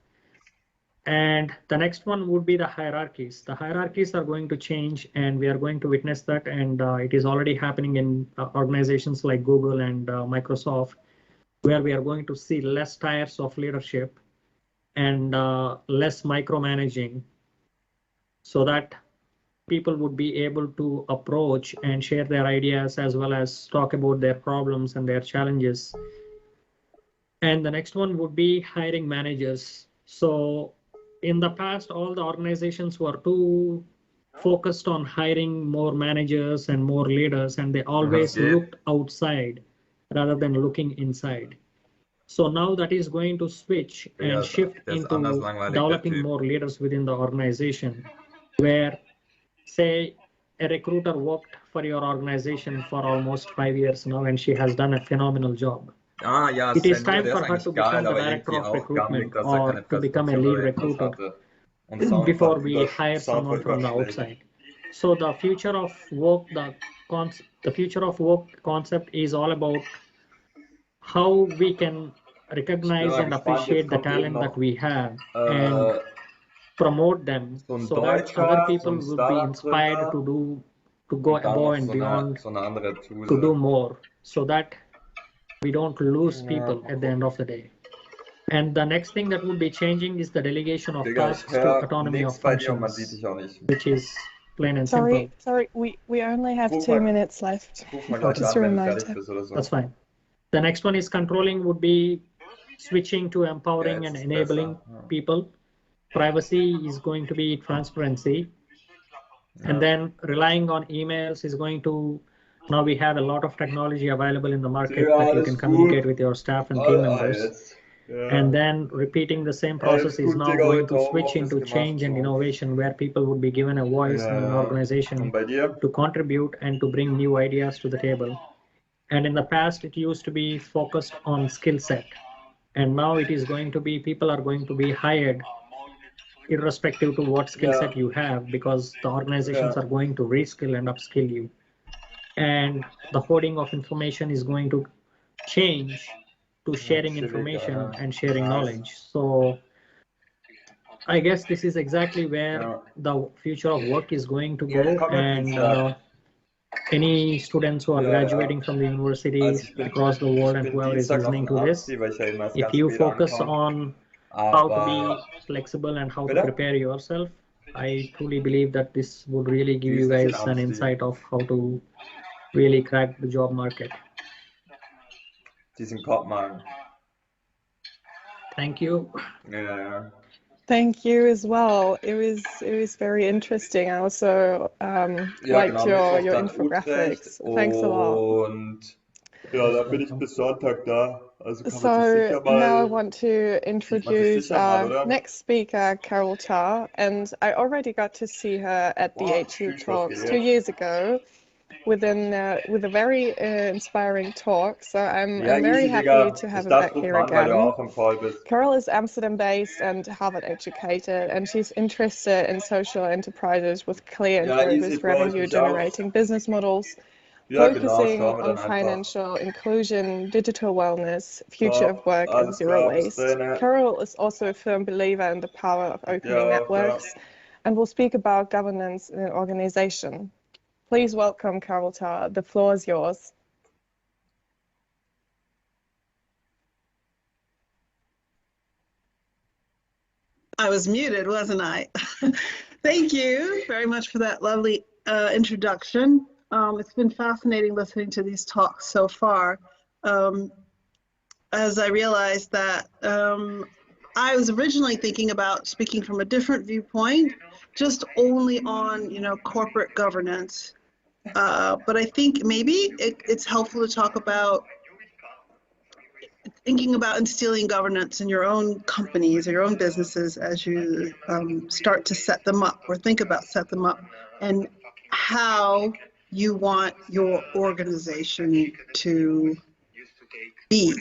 And the next one would be the hierarchies. The hierarchies are going to change, and we are going to witness that. And it is already happening in organizations like Google and Microsoft, where we are going to see less tiers of leadership and less micromanaging, so that people would be able to approach and share their ideas as well as talk about their problems and their challenges. And the next one would be hiring managers. So in the past, all the organizations were too focused on hiring more managers and more leaders, and they always looked outside rather than looking inside. So now that is going to switch and shift into developing more leaders within the organization, where, say, a recruiter worked for your organization for almost 5 years now, and she has done a phenomenal job. It is time for her to become the director of recruitment or to become a lead recruiter before we hire someone from the outside. So the future of work, the future of work concept is all about how we can recognize and appreciate the talent that we have and promote them, so that other people will be inspired to go above and beyond, to do more, so that we don't lose people at the end of the day. And the next thing that would be changing is the delegation of tasks to autonomy of functions, which is plain and simple. Sorry, we only have 2 minutes left. Just a reminder. That's fine. The next one is controlling, would be switching to empowering and enabling people. Privacy is going to be transparency. And then relying on emails is going to, now we have a lot of technology available in the market that you can communicate with your staff and team members. And then repeating the same process is now going to switch into change and innovation, where people would be given a voice in an organization to contribute and to bring new ideas to the table. And in the past, it used to be focused on skill set. And now it is going to be, people are going to be hired irrespective to what skill set you have, because the organizations are going to reskill and upskill you. And the hoarding of information is going to change to sharing information and sharing knowledge. So I guess this is exactly where the future of work is going to go. And any students who are graduating from the universities across the world and whoever is listening to this, if you focus on how to be flexible and how to prepare yourself, I truly believe that this would really give you guys an insight of how to really crack the job market. Diesen Kopf machen. Thank you. Ja. Thank you as well. It was very interesting. I also Ja, liked genau, your Mittwoch dann Utrecht infographics. Thanks a lot. und ja, da bin ich bis Sonntag da. Also kann man sich So sicher now I mal, want to sieht man sich introduce sicher mal, our oder? next speaker, Carol Cha, and I already got to see her at the Wow, HU tschüss, was Talks geht 2 years ago with a very inspiring talk. So I'm Ja, very easy, happy Digga. to Ich have her darf back drauf here ran, weil du again. auch im Call bist. Carol is Amsterdam-based and Harvard-educated, and she's interested in social enterprises with clear and Ja, easy, focused Bro, ich mich auch. revenue-generating business models, Ja, genau, focusing schauen wir on dann einfach. financial inclusion, digital wellness, future Top, of work, and alles zero klar, bis waste. dann. Carol is also a firm believer in the power of opening Ja, networks and will speak about governance in an organization. Please welcome Carol Cha. The floor is yours. I was muted, wasn't I? Thank you very much for that lovely introduction. It's been fascinating listening to these talks so far. As I realized that I was originally thinking about speaking from a different viewpoint, just only on, corporate governance. But I think maybe it's helpful to talk about thinking about instilling governance in your own companies or your own businesses as you start to set them up or think about set them up, and how you want your organization to be.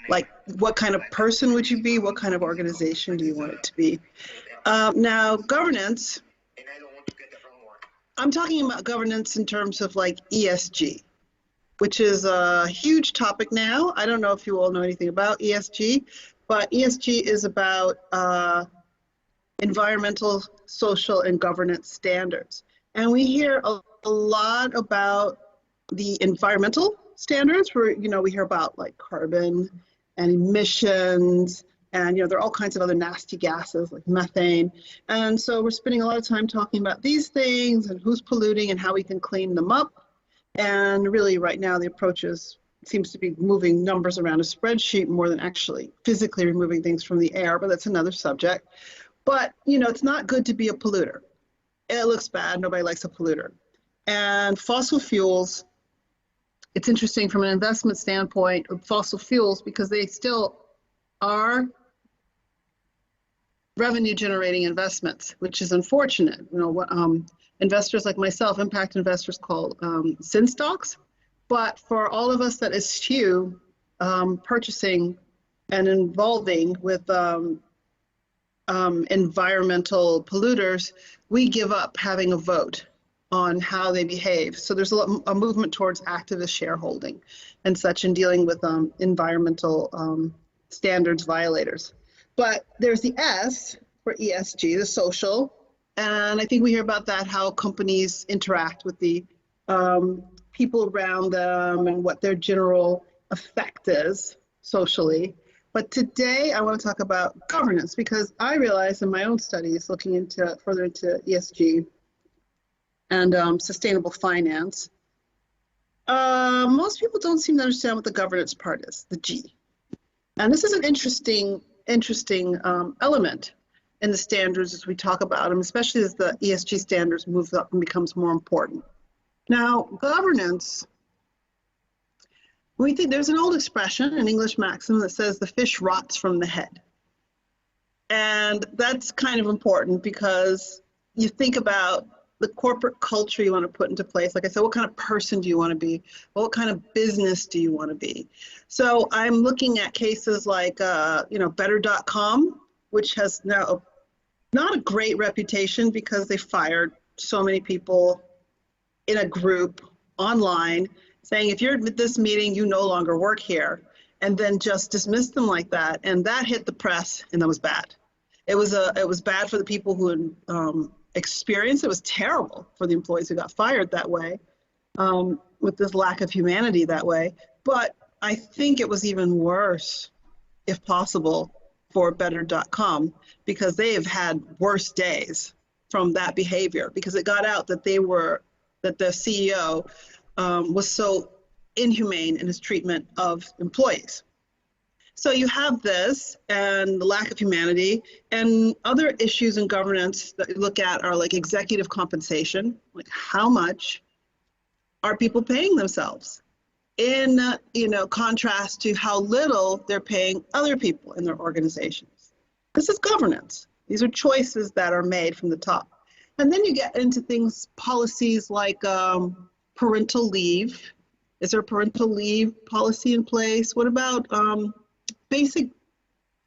Like, what kind of person would you be? What kind of organization do you want it to be? Now, governance, I'm talking about governance in terms of like ESG, which is a huge topic now. I don't know if you all know anything about ESG, but ESG is about environmental, social, and governance standards. And we hear a lot about the environmental standards where, we hear about like carbon and emissions, and, there are all kinds of other nasty gases like methane. And so we're spending a lot of time talking about these things and who's polluting and how we can clean them up. And really right now the approach seems to be moving numbers around a spreadsheet more than actually physically removing things from the air, but that's another subject. But, it's not good to be a polluter. It looks bad. Nobody likes a polluter. And fossil fuels, it's interesting from an investment standpoint of fossil fuels because they still are revenue generating investments, which is unfortunate. What investors like myself, impact investors, call sin stocks. But for all of us that eschew purchasing and involving with environmental polluters, we give up having a vote on how they behave. So there's a movement towards activist shareholding and such in dealing with environmental standards violators. But there's the S for ESG, the social. And I think we hear about that, how companies interact with the people around them and what their general effect is socially. But today I want to talk about governance because I realized in my own studies looking further into ESG and sustainable finance, most people don't seem to understand what the governance part is, the G. And this is an interesting element in the standards as we talk about them, especially as the ESG standards moves up and becomes more important. Now, governance, we think there's an old expression, an English maxim that says the fish rots from the head. And that's kind of important because you think about the corporate culture you want to put into place. Like I said, what kind of person do you want to be? What kind of business do you want to be? So I'm looking at cases like, Better.com, which has now not a great reputation because they fired so many people in a group online saying, if you're at this meeting, you no longer work here, and then just dismiss them like that. And that hit the press, and that was bad. It was bad for the people who experienced it. Was terrible for the employees who got fired that way, with this lack of humanity that way. But I think it was even worse, if possible, for Better.com because they have had worse days from that behavior because it got out that that the CEO was so inhumane in his treatment of employees. So you have this and the lack of humanity, and other issues in governance that you look at are like executive compensation, like how much are people paying themselves in contrast to how little they're paying other people in their organizations. This is governance. These are choices that are made from the top. And then you get into things, policies like parental leave. Is there a parental leave policy in place? What about basic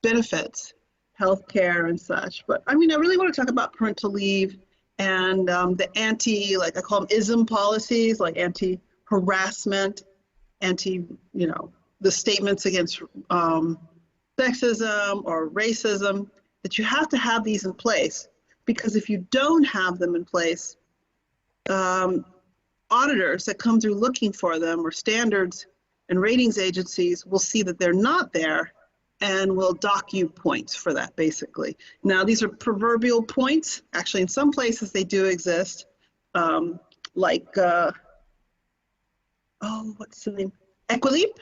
benefits, healthcare and such? But I mean, I really want to talk about parental leave and the I call them ISM policies, like anti-harassment, the statements against sexism or racism, that you have to have these in place, because if you don't have them in place, auditors that come through looking for them, or standards and ratings agencies, will see that they're not there and will dock you points for that, basically. Now, these are proverbial points. Actually, in some places they do exist, what's the name? Equileap.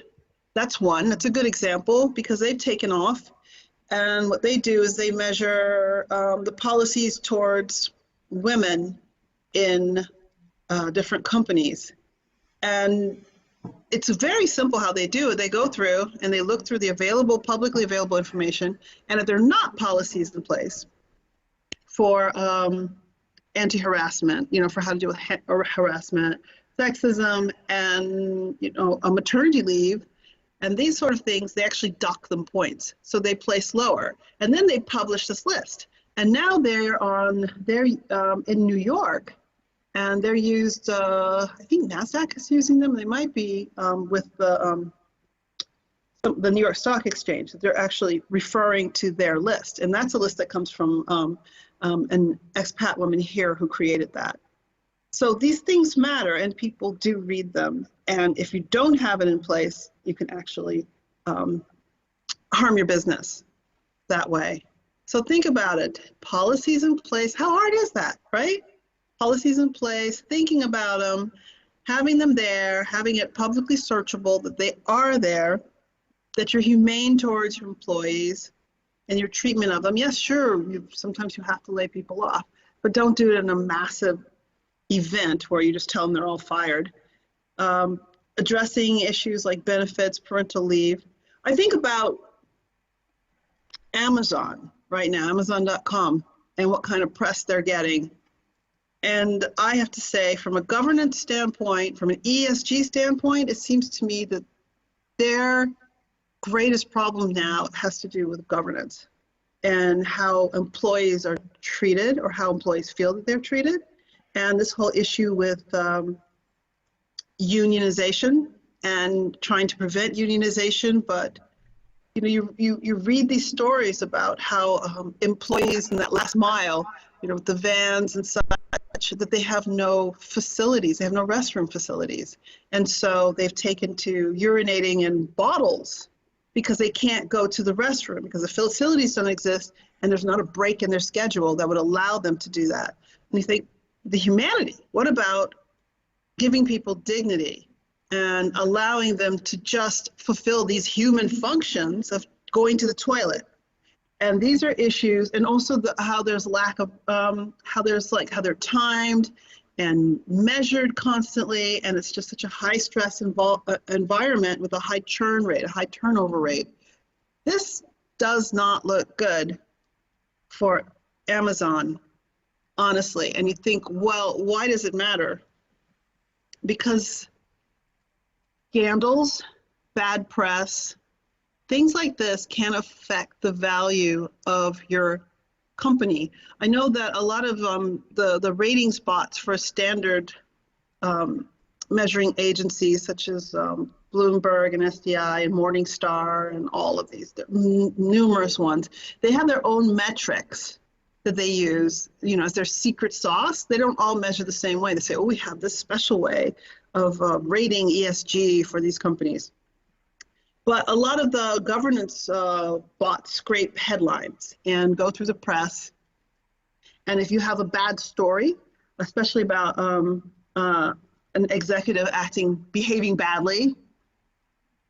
That's one. That's a good example because they've taken off. And what they do is they measure the policies towards women in different companies. And it's very simple how they do it. They go through and they look through the publicly available information. And if there are not policies in place for anti-harassment, for how to deal with harassment, sexism, and a maternity leave, and these sort of things, they actually dock them points. So they place lower. And then they publish this list. And now they're in New York, and they're used, I think NASDAQ is using them. They might be with the New York Stock Exchange. They're actually referring to their list. And that's a list that comes from an expat woman here who created that. So these things matter, and people do read them. And if you don't have it in place, you can actually harm your business that way. So think about it. Policies in place. How hard is that, right? Policies in place, thinking about them, having them there, having it publicly searchable that they are there, that you're humane towards your employees and your treatment of them. Yes, sure, sometimes you have to lay people off, but don't do it in a massive event where you just tell them they're all fired. Addressing issues like benefits, parental leave. I think about Amazon right now, Amazon.com, and what kind of press they're getting. And I have to say, from a governance standpoint, from an ESG standpoint, it seems to me that their greatest problem now has to do with governance and how employees are treated, or how employees feel that they're treated. And this whole issue with unionization and trying to prevent unionization. But you read these stories about how employees in that last mile, with the vans and such, that they have no facilities, they have no restroom facilities. And so they've taken to urinating in bottles because they can't go to the restroom because the facilities don't exist, and there's not a break in their schedule that would allow them to do that. And you think, the humanity, what about giving people dignity and allowing them to just fulfill these human functions of going to the toilet? And these are issues, and also how there's lack of, how they're timed and measured constantly, and it's just such a high stress environment with a high churn rate, a high turnover rate. This does not look good for Amazon, honestly. And you think, well, why does it matter? Because scandals, bad press, things like this can affect the value of your company. I know that a lot of the rating spots for standard measuring agencies such as Bloomberg and SDI and Morningstar and all of these, numerous ones, they have their own metrics that they use, as their secret sauce. They don't all measure the same way. They say, oh, we have this special way of rating ESG for these companies. But a lot of the governance bots scrape headlines and go through the press And if you have a bad story, especially about an executive behaving badly,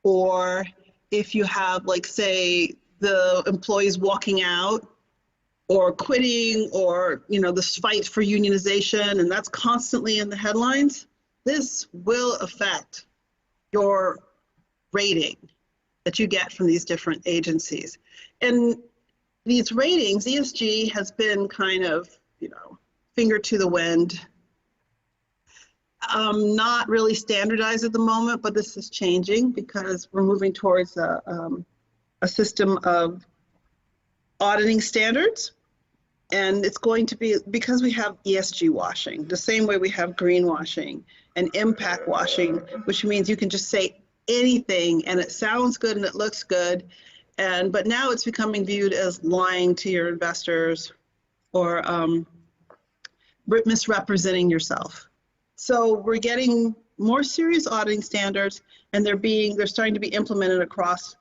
or if you have, like, say, the employees walking out or quitting, or, you know, this fight for unionization, and that's constantly in the headlines, this will affect your rating that you get from these different agencies. And these ratings, ESG has been kind of, you know, finger to the wind. Not really standardized at the moment, but this is changing because we're moving towards a system of auditing standards. And it's going to be, because we have ESG washing, the same way we have greenwashing and impact washing, which means you can just say anything and it sounds good and it looks good. But now it's becoming viewed as lying to your investors or misrepresenting yourself. So we're getting more serious auditing standards, and they're starting to be implemented across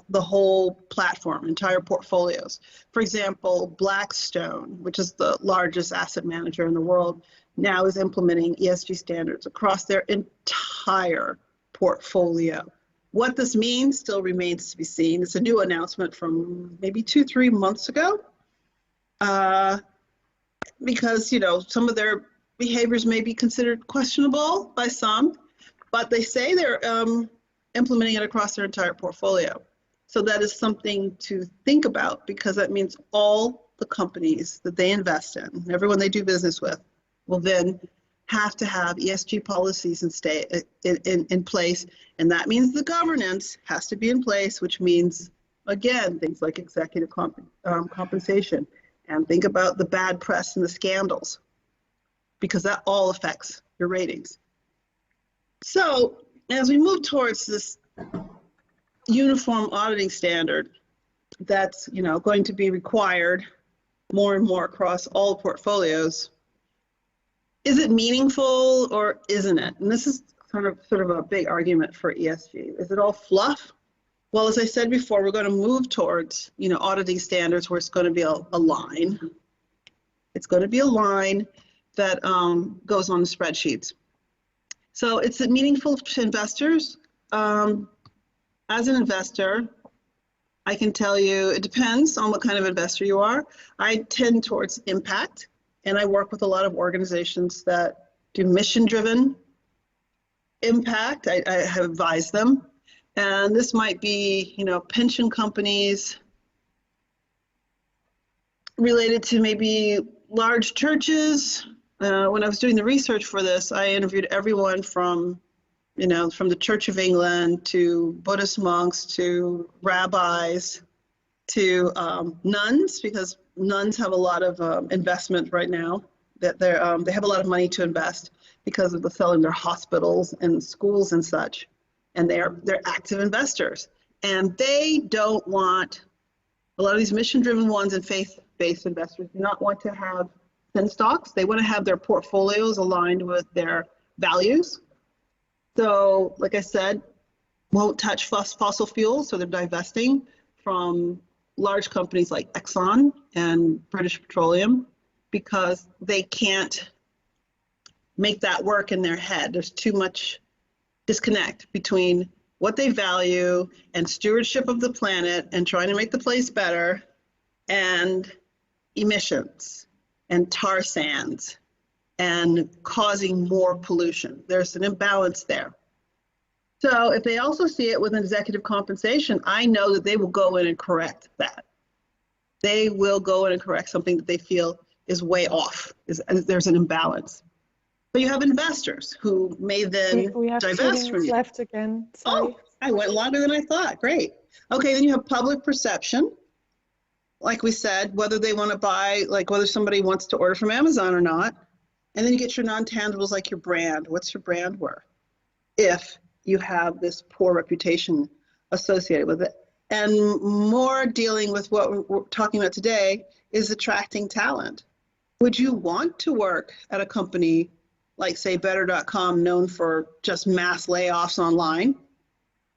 the whole platform, entire portfolios. For example, Blackstone, which is the largest asset manager in the world, now is implementing ESG standards across their entire portfolio. What this means still remains to be seen. It's a new announcement from maybe 2-3 months ago, because, you know, some of their behaviors may be considered questionable by some, but they say they're implementing it across their entire portfolio. So that is something to think about, because that means all the companies that they invest in, everyone they do business with, will then have to have ESG policies and stay in place. And that means the governance has to be in place, which means, again, things like executive compensation. And think about the bad press and the scandals, because that all affects your ratings. So as we move towards this uniform auditing standard that's, you know, going to be required more and more across all portfolios, is it meaningful or isn't it? And this is sort of a big argument for ESG. Is it all fluff? Well, as I said before, we're going to move towards, you know, auditing standards where it's going to be a line. It's going to be a line that goes on the spreadsheets. So is it meaningful to investors? As an investor, I can tell you it depends on what kind of investor you are. I tend towards impact, and I work with a lot of organizations that do mission-driven impact. I have advised them. And this might be, you know, pension companies related to maybe large churches. When I was doing the research for this, I interviewed everyone from, you know, from the Church of England to Buddhist monks to rabbis to nuns, because nuns have a lot of investment right now. That they have a lot of money to invest because of the selling their hospitals and schools and such. And they're active investors, and they don't want, a lot of these mission-driven ones and faith-based investors do not want to have thin stocks. They want to have their portfolios aligned with their values. So, like I said, won't touch fossil fuels, so they're divesting from large companies like Exxon and British Petroleum because they can't make that work in their head. There's too much disconnect between what they value and stewardship of the planet and trying to make the place better, and emissions and tar sands and causing more pollution. There's an imbalance there. So if they also see it with executive compensation, I know that they will go in and correct that. They will go in and correct something that they feel is way off, there's an imbalance. But you have investors who may then we have divest 2 from minutes you. left again. Sorry. Oh, I went longer than I thought. Great. Okay, then you have public perception. Like we said, whether they want to buy, like whether somebody wants to order from Amazon or not. And then you get your non-tangibles like your brand. What's your brand worth if you have this poor reputation associated with it? And more dealing with what we're talking about today is attracting talent. Would you want to work at a company like, say, Better.com, known for just mass layoffs online,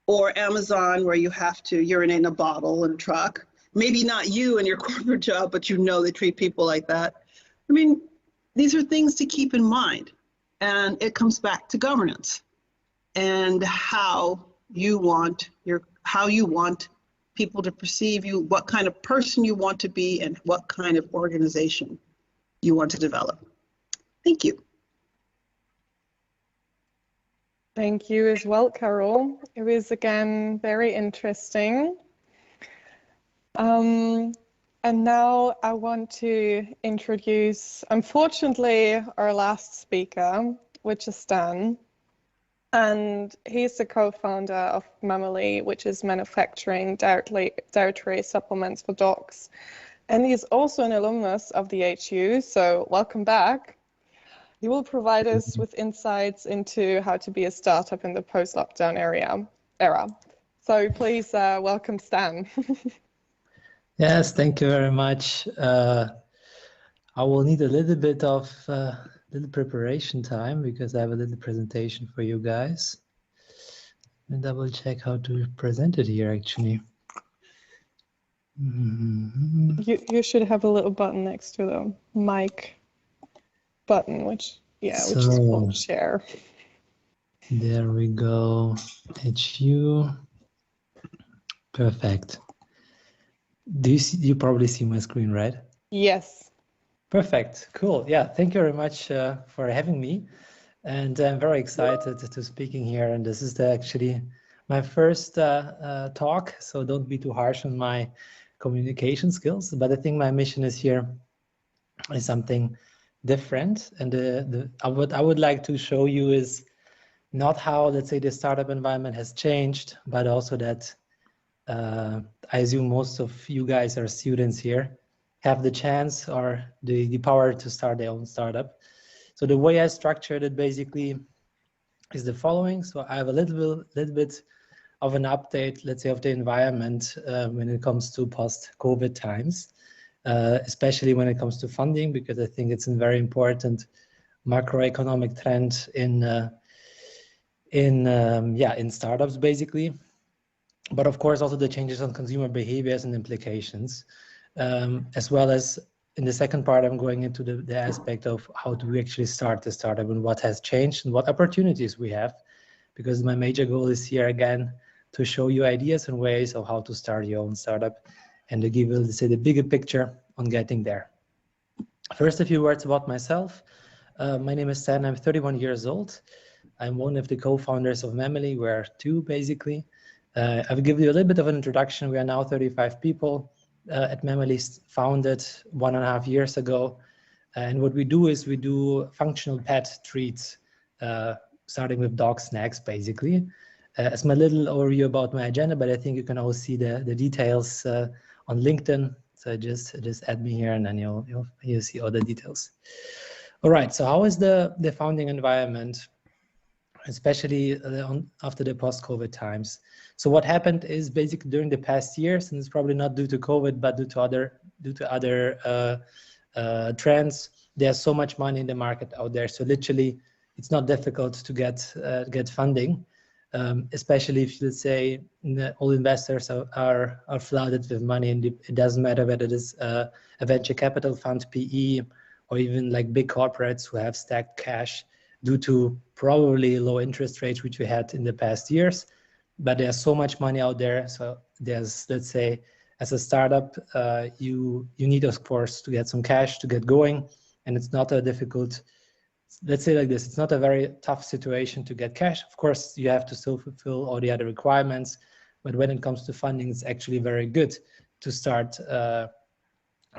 or Amazon, where you have to urinate in a bottle in a truck? Maybe not you in your corporate job, but you know they treat people like that. I mean, these are things to keep in mind. And it comes back to governance and how you want people to perceive you, what kind of person you want to be, and what kind of organization you want to develop. Thank you. Thank you as well, Carol. It was again very interesting. And now I want to introduce, unfortunately, our last speaker, which is Stan. And he's the co-founder of Mammally, which is manufacturing dietary supplements for dogs. And he's also an alumnus of the HU, so welcome back. He will provide us with insights into how to be a startup in the post-lockdown era. So please welcome Stan. Yes, thank you very much. I will need a little bit of little preparation time because I have a little presentation for you guys. And double check how to present it here actually. You should have a little button next to the mic button, which is called share. There we go. HU. Perfect. You probably see my screen, right? Yes. Perfect. Cool. Yeah. Thank you very much for having me. And I'm very excited to speaking here. And this is actually my first talk. So don't be too harsh on my communication skills. But I think my mission is here is something different. And what I would like to show you is not how, let's say, the startup environment has changed, but also that I assume most of you guys are students here, have the chance or the power to start their own startup. So the way I structured it basically is the following. So I have a little bit of an update, let's say, of the environment when it comes to post-COVID times, especially when it comes to funding, because I think it's a very important macroeconomic trend in startups basically. But of course, also the changes on consumer behaviors and implications, as well as in the second part, I'm going into the aspect of how do we actually start the startup and what has changed and what opportunities we have, because my major goal is here again to show you ideas and ways of how to start your own startup and to give, let's say, the bigger picture on getting there. First, a few words about myself. My name is Stan. I'm 31 years old. I'm one of the co-founders of Mammally. We're two basically. I will give you a little bit of an introduction. We are now 35 people at Mammally, founded 1.5 years ago. And what we do is we do functional pet treats, starting with dog snacks, basically. As my little overview about my agenda, but I think you can all see the details on LinkedIn. So just add me here and then you'll see all the details. All right, so how is the founding environment, especially after the post-COVID times? So what happened is basically during the past years, and it's probably not due to COVID, but due to other trends, there's so much money in the market out there. So literally, it's not difficult to get funding, especially if, let's say, all investors are flooded with money, and it doesn't matter whether it is a venture capital fund, PE, or even like big corporates who have stacked cash due to probably low interest rates, which we had in the past years. But there's so much money out there. So there's, let's say, as a startup, you need, of course, to get some cash to get going. And it's not a difficult, let's say like this, it's not a very tough situation to get cash. Of course, you have to still fulfill all the other requirements. But when it comes to funding, it's actually very good to start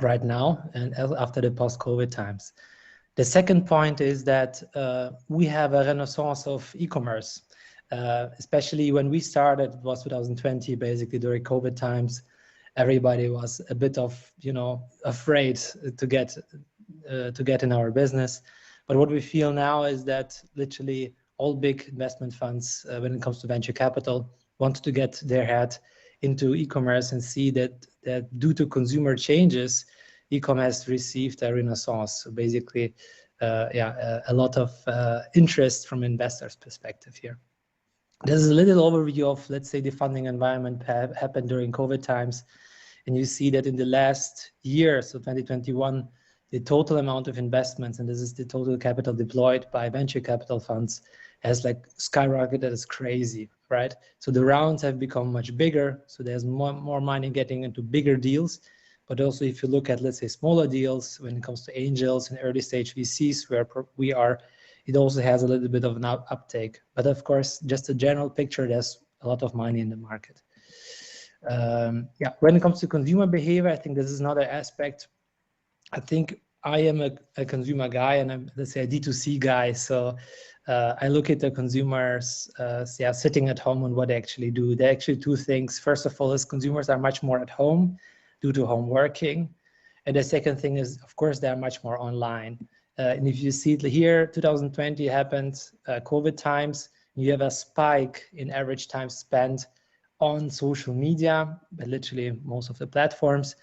right now and after the post-COVID times. The second point is that we have a renaissance of e-commerce. Especially when we started, it was 2020, basically during COVID times. Everybody was a bit of, afraid to get in our business. But what we feel now is that literally all big investment funds, when it comes to venture capital, want to get their head into e-commerce and see that due to consumer changes, e-commerce received a renaissance. So basically, a lot of interest from investors' perspective here. This is a little overview of, let's say, the funding environment happened during COVID times. And you see that in the last year, so 2021, the total amount of investments, and this is the total capital deployed by venture capital funds, has like skyrocketed as crazy, right? So the rounds have become much bigger. So there's more money getting into bigger deals. But also if you look at, let's say, smaller deals, when it comes to angels and early stage VCs, where we are, it also has a little bit of an uptake. But of course, just a general picture, there's a lot of money in the market. Yeah, when it comes to consumer behavior, I think this is another aspect. I think I am a consumer guy, and I'm, let's say, a D2C guy. So I look at the consumers yeah, sitting at home and what they actually do. They actually do things. First of all, is consumers are much more at home due to home working. And the second thing is, of course, they are much more online. And if you see it here, 2020 happened, COVID times, you have a spike in average time spent on social media, but literally most of the platforms.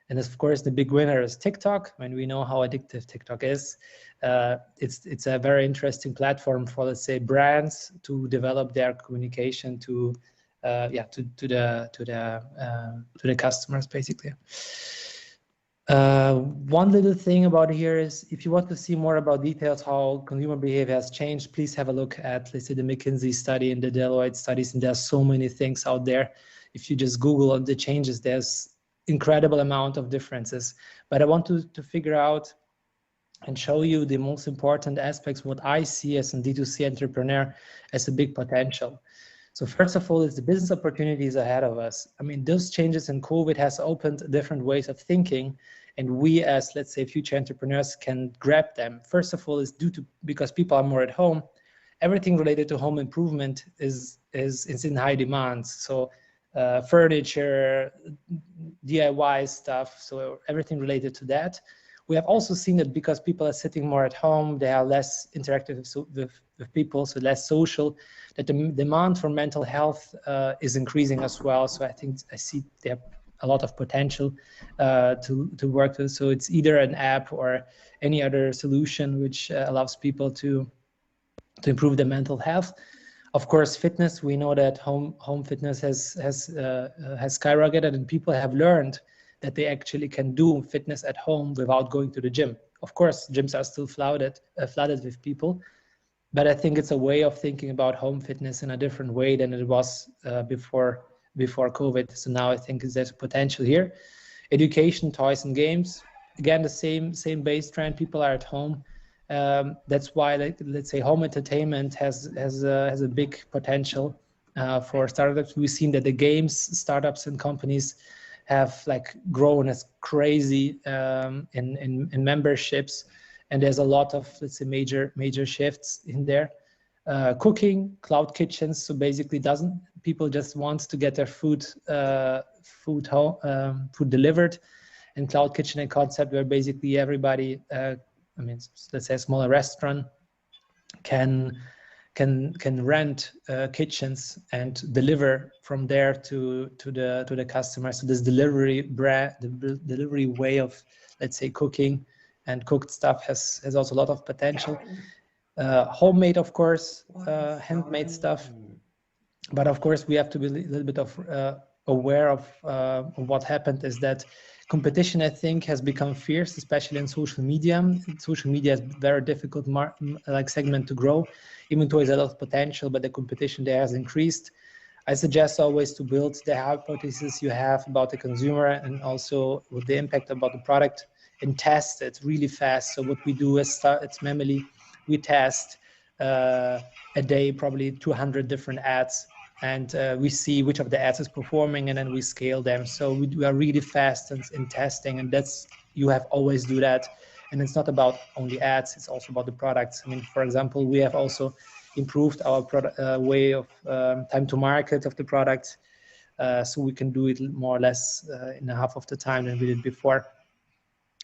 And of course, the big winner is TikTok. When we know how addictive TikTok is, it's a very interesting platform for, let's say, brands to develop their communication to the customers, basically. One little thing about here is, if you want to see more about details how consumer behavior has changed, please have a look at, let's say, the McKinsey study and the Deloitte studies, and there's so many things out there. If you just Google on the changes, there's incredible amount of differences. But I want to figure out and show you the most important aspects, what I see as a D2C entrepreneur as a big potential. So first of all, it's the business opportunities ahead of us. I mean, those changes in COVID has opened different ways of thinking, and we as, let's say, future entrepreneurs can grab them. First of all, is because people are more at home. Everything related to home improvement is in high demand. So furniture, DIY stuff, so everything related to that. We have also seen that because people are sitting more at home, they are less interactive with people, so less social, that the demand for mental health is increasing as well. So I see they have a lot of potential to work with. So it's either an app or any other solution which allows people to improve their mental health. Of course, fitness, we know that home fitness has skyrocketed, and people have learned that they actually can do fitness at home without going to the gym. Of course, gyms are still flooded with people, but I think it's a way of thinking about home fitness in a different way than it was before COVID. So now I think there's potential here. Education, toys and games, again, the same base trend. People are at home. That's why, let's say, home entertainment has a big potential for startups. We've seen that the games startups and companies have like grown as crazy in memberships, and there's a lot of, let's say, major shifts in there. Cooking, cloud kitchens, so basically people just want to get their food delivered, and cloud kitchen a concept where basically everybody, I mean, let's say a smaller restaurant can rent kitchens and deliver from there to the customer. So this delivery way of, let's say, cooking and cooked stuff has also a lot of potential. Homemade, of course, handmade stuff, but of course we have to be a little bit aware of what happened is that competition, I think, has become fierce, especially in social media. Social media is very difficult segment to grow, even though there's a lot of potential, but the competition there has increased. I suggest always to build the hypothesis you have about the consumer and also with the impact about the product, and test it really fast. So what we do is it's Memely, we test a day probably 200 different ads, and we see which of the ads is performing, and then we scale them. So we are really fast in testing, and you have always do that. And it's not about only ads, it's also about the products. I mean, for example, we have also improved our way of time to market of the product, so we can do it more or less in half of the time than we did before.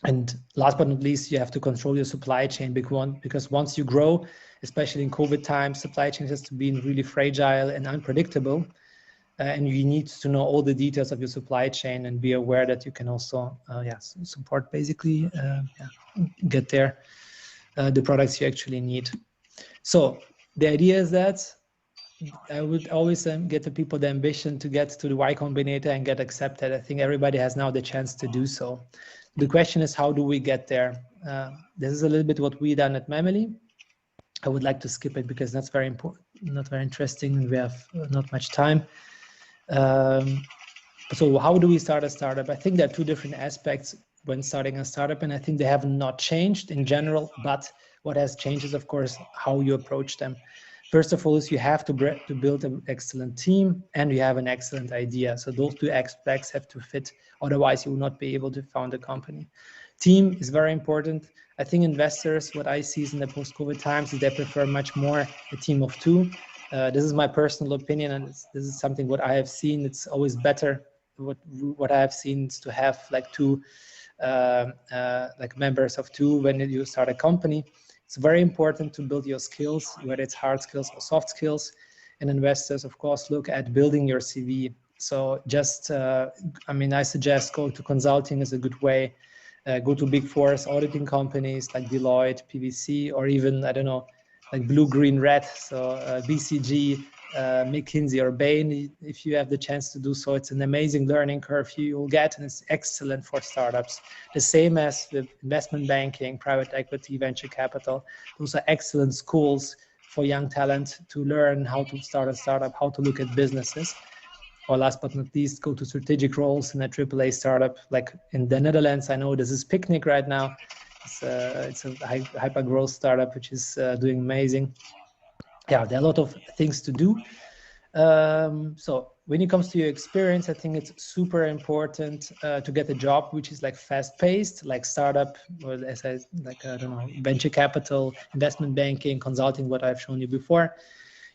And last but not least, you have to control your supply chain, because once you grow, especially in COVID times, supply chain has to be really fragile and unpredictable. And you need to know all the details of your supply chain and be aware that you can also support, basically, get there the products you actually need. So the idea is that I would always get the people the ambition to get to the Y Combinator and get accepted. I think everybody has now the chance to do so. The question is, how do we get there? This is a little bit what we done at Memely. I would like to skip it because that's very important, not very interesting, and we have not much time. So how do we start a startup? I think there are two different aspects when starting a startup, and I think they have not changed in general, but what has changed is, of course, how you approach them. First of all, is you have to build an excellent team, and you have an excellent idea. So those two aspects have to fit, otherwise you will not be able to found a company. Team is very important. I think investors, what I see is in the post-COVID times, is they prefer much more a team of two. This is my personal opinion, and this is something what I have seen. It's always better. What I have seen is to have like two, like members of two when you start a company. It's very important to build your skills, whether it's hard skills or soft skills. And investors, of course, look at building your CV. So just, I mean, I suggest go to consulting is a good way. Go to big fours, auditing companies like Deloitte, PwC, or even, I don't know, like blue, green, red. So BCG, McKinsey or Bain, if you have the chance to do so. It's an amazing learning curve you will get, and it's excellent for startups. The same as with investment banking, private equity, venture capital. Those are excellent schools for young talent to learn how to start a startup, how to look at businesses. Or last but not least, go to strategic roles in a AAA startup. Like in the Netherlands, I know this is Picnic right now. It's a hyper growth startup, which is doing amazing. Yeah, there are a lot of things to do. So when it comes to your experience, I think it's super important to get a job which is like fast-paced, like startup, or as I don't know, venture capital, investment banking, consulting, what I've shown you before.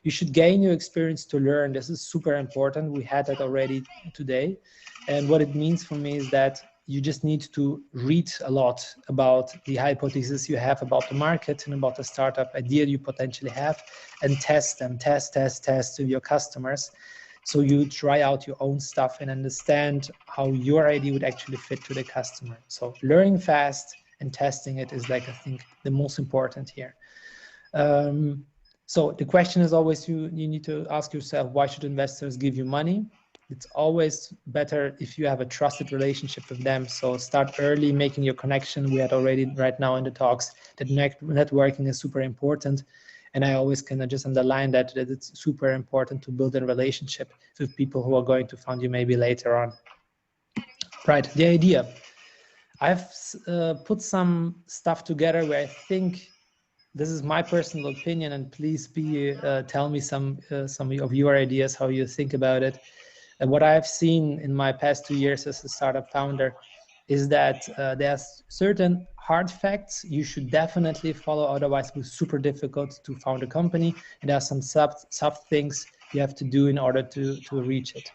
You should gain your experience to learn. This is super important. We had that already today. And what it means for me is that you just need to read a lot about the hypothesis you have about the market and about the startup idea you potentially have, and test them, test to your customers. So you try out your own stuff and understand how your idea would actually fit to the customer. So learning fast and testing it is like, I think, the most important here. So the question is always, you need to ask yourself, why should investors give you money? It's always better if you have a trusted relationship with them. So start early, making your connection. We had already right now in the talks that networking is super important. And I always kind of just underline that it's super important to build a relationship with people who are going to fund you maybe later on. Right, the idea. I've put some stuff together where I think, this is my personal opinion, and please tell me some of your ideas, how you think about it. And what I've seen in my past 2 years as a startup founder is that there's certain hard facts you should definitely follow, otherwise it will be super difficult to found a company. And there are some soft things you have to do in order to reach it.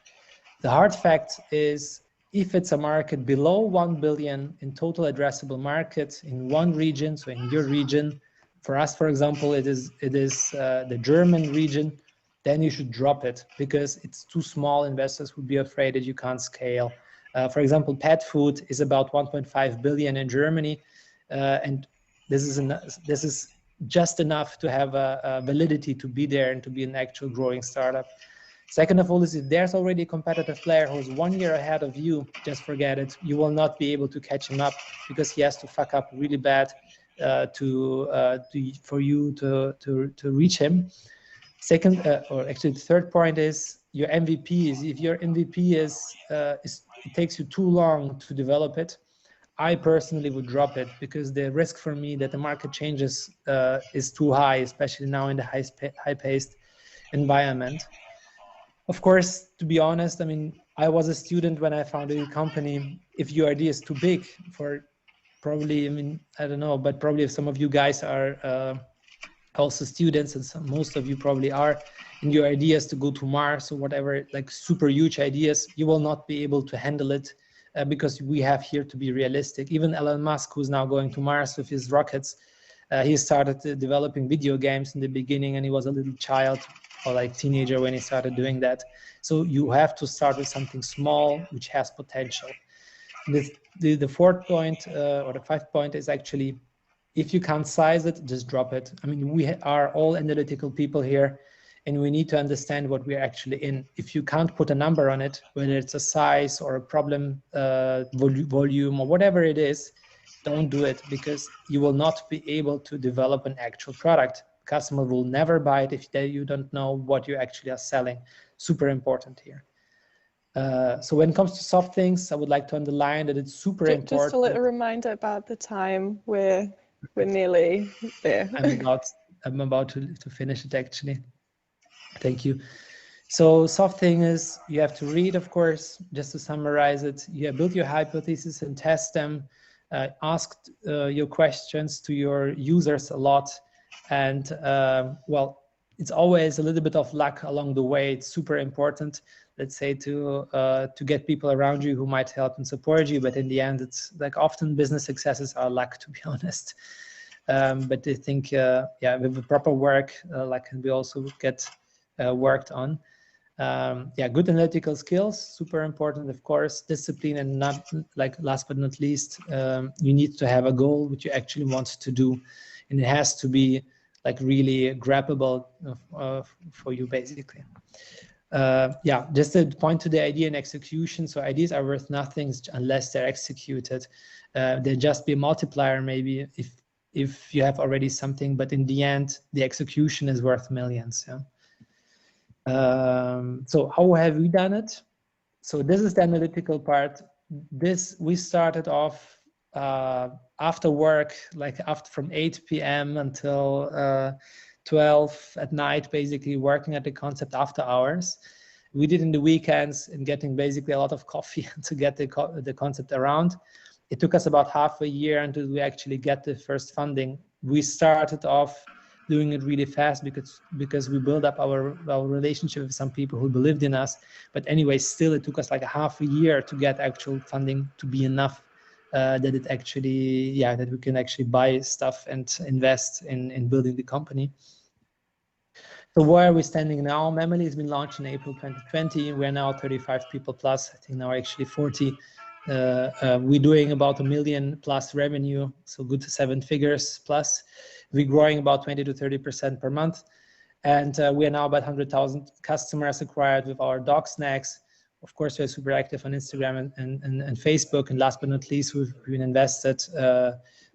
The hard fact is, if it's a market below 1 billion in total addressable market in one region, so in your region, for us, for example, it is the German region, then you should drop it because it's too small. Investors would be afraid that you can't scale. For example, pet food is about 1.5 billion in Germany, and this is just enough to have a validity to be there and to be an actual growing startup. Second of all, is if there's already a competitive player who's 1 year ahead of you, just forget it. You will not be able to catch him up because he has to fuck up really bad for you to reach him. Second, or actually the third point is your MVP. If your MVP it takes you too long to develop it, I personally would drop it because the risk for me that the market changes is too high, especially now in the high-paced environment. Of course, to be honest, I mean, I was a student when I founded a company. If your idea is too big for probably, I mean, I don't know, but probably if some of you guys are also students, and most of you probably are, and your ideas to go to Mars or whatever, like super huge ideas, you will not be able to handle it because we have here to be realistic. Even Elon Musk, who's now going to Mars with his rockets, he started developing video games in the beginning, and he was a little child or like teenager when he started doing that. So you have to start with something small, which has potential. The fourth point or the fifth point is actually, if you can't size it, just drop it. I mean, we are all analytical people here, and we need to understand what we're actually in. If you can't put a number on it, whether it's a size or a problem volume or whatever it is, don't do it, because you will not be able to develop an actual product. Customer will never buy it if you don't know what you actually are selling. Super important here. So when it comes to soft things, I would like to underline that it's super important. Just a little reminder about the time. We're nearly there. I'm about to finish it, actually. Thank you. So soft thing is you have to read, of course, just to summarize it. You build your hypotheses and test them. Ask your questions to your users a lot. And well, it's always a little bit of luck along the way. It's super important, let's say, to get people around you who might help and support you. But in the end, it's like often business successes are luck, to be honest. But I think, yeah, with the proper work, like we also get worked on. Yeah, good analytical skills, super important, of course. Discipline, and not like last but not least, you need to have a goal which you actually want to do, and it has to be like really grabbable for you, basically. Yeah, just to point to the idea and execution. So ideas are worth nothing unless they're executed. They'll just be a multiplier maybe if you have already something, but in the end, the execution is worth millions. Yeah. So how have we done it? So this is the analytical part. We started off after work, like from 8 p.m. until 12 at night, basically working at the concept after hours. We did in the weekends and getting basically a lot of coffee to get the concept around. It took us about half a year until we actually get the first funding. We started off doing it really fast because we built up our relationship with some people who believed in us. But anyway, still it took us like a half a year to get actual funding to be enough that it actually, yeah, that we can actually buy stuff and invest in building the company. So where are we standing now? Memely has been launched in April 2020. We're now 35 people plus. I think now actually 40. We're doing about $1 million plus revenue, so good to 7 figures plus. We're growing about 20 to 30% per month. And we are now about 100,000 customers acquired with our dog snacks. Of course, we're super active on Instagram and Facebook. And last but not least, we've been invested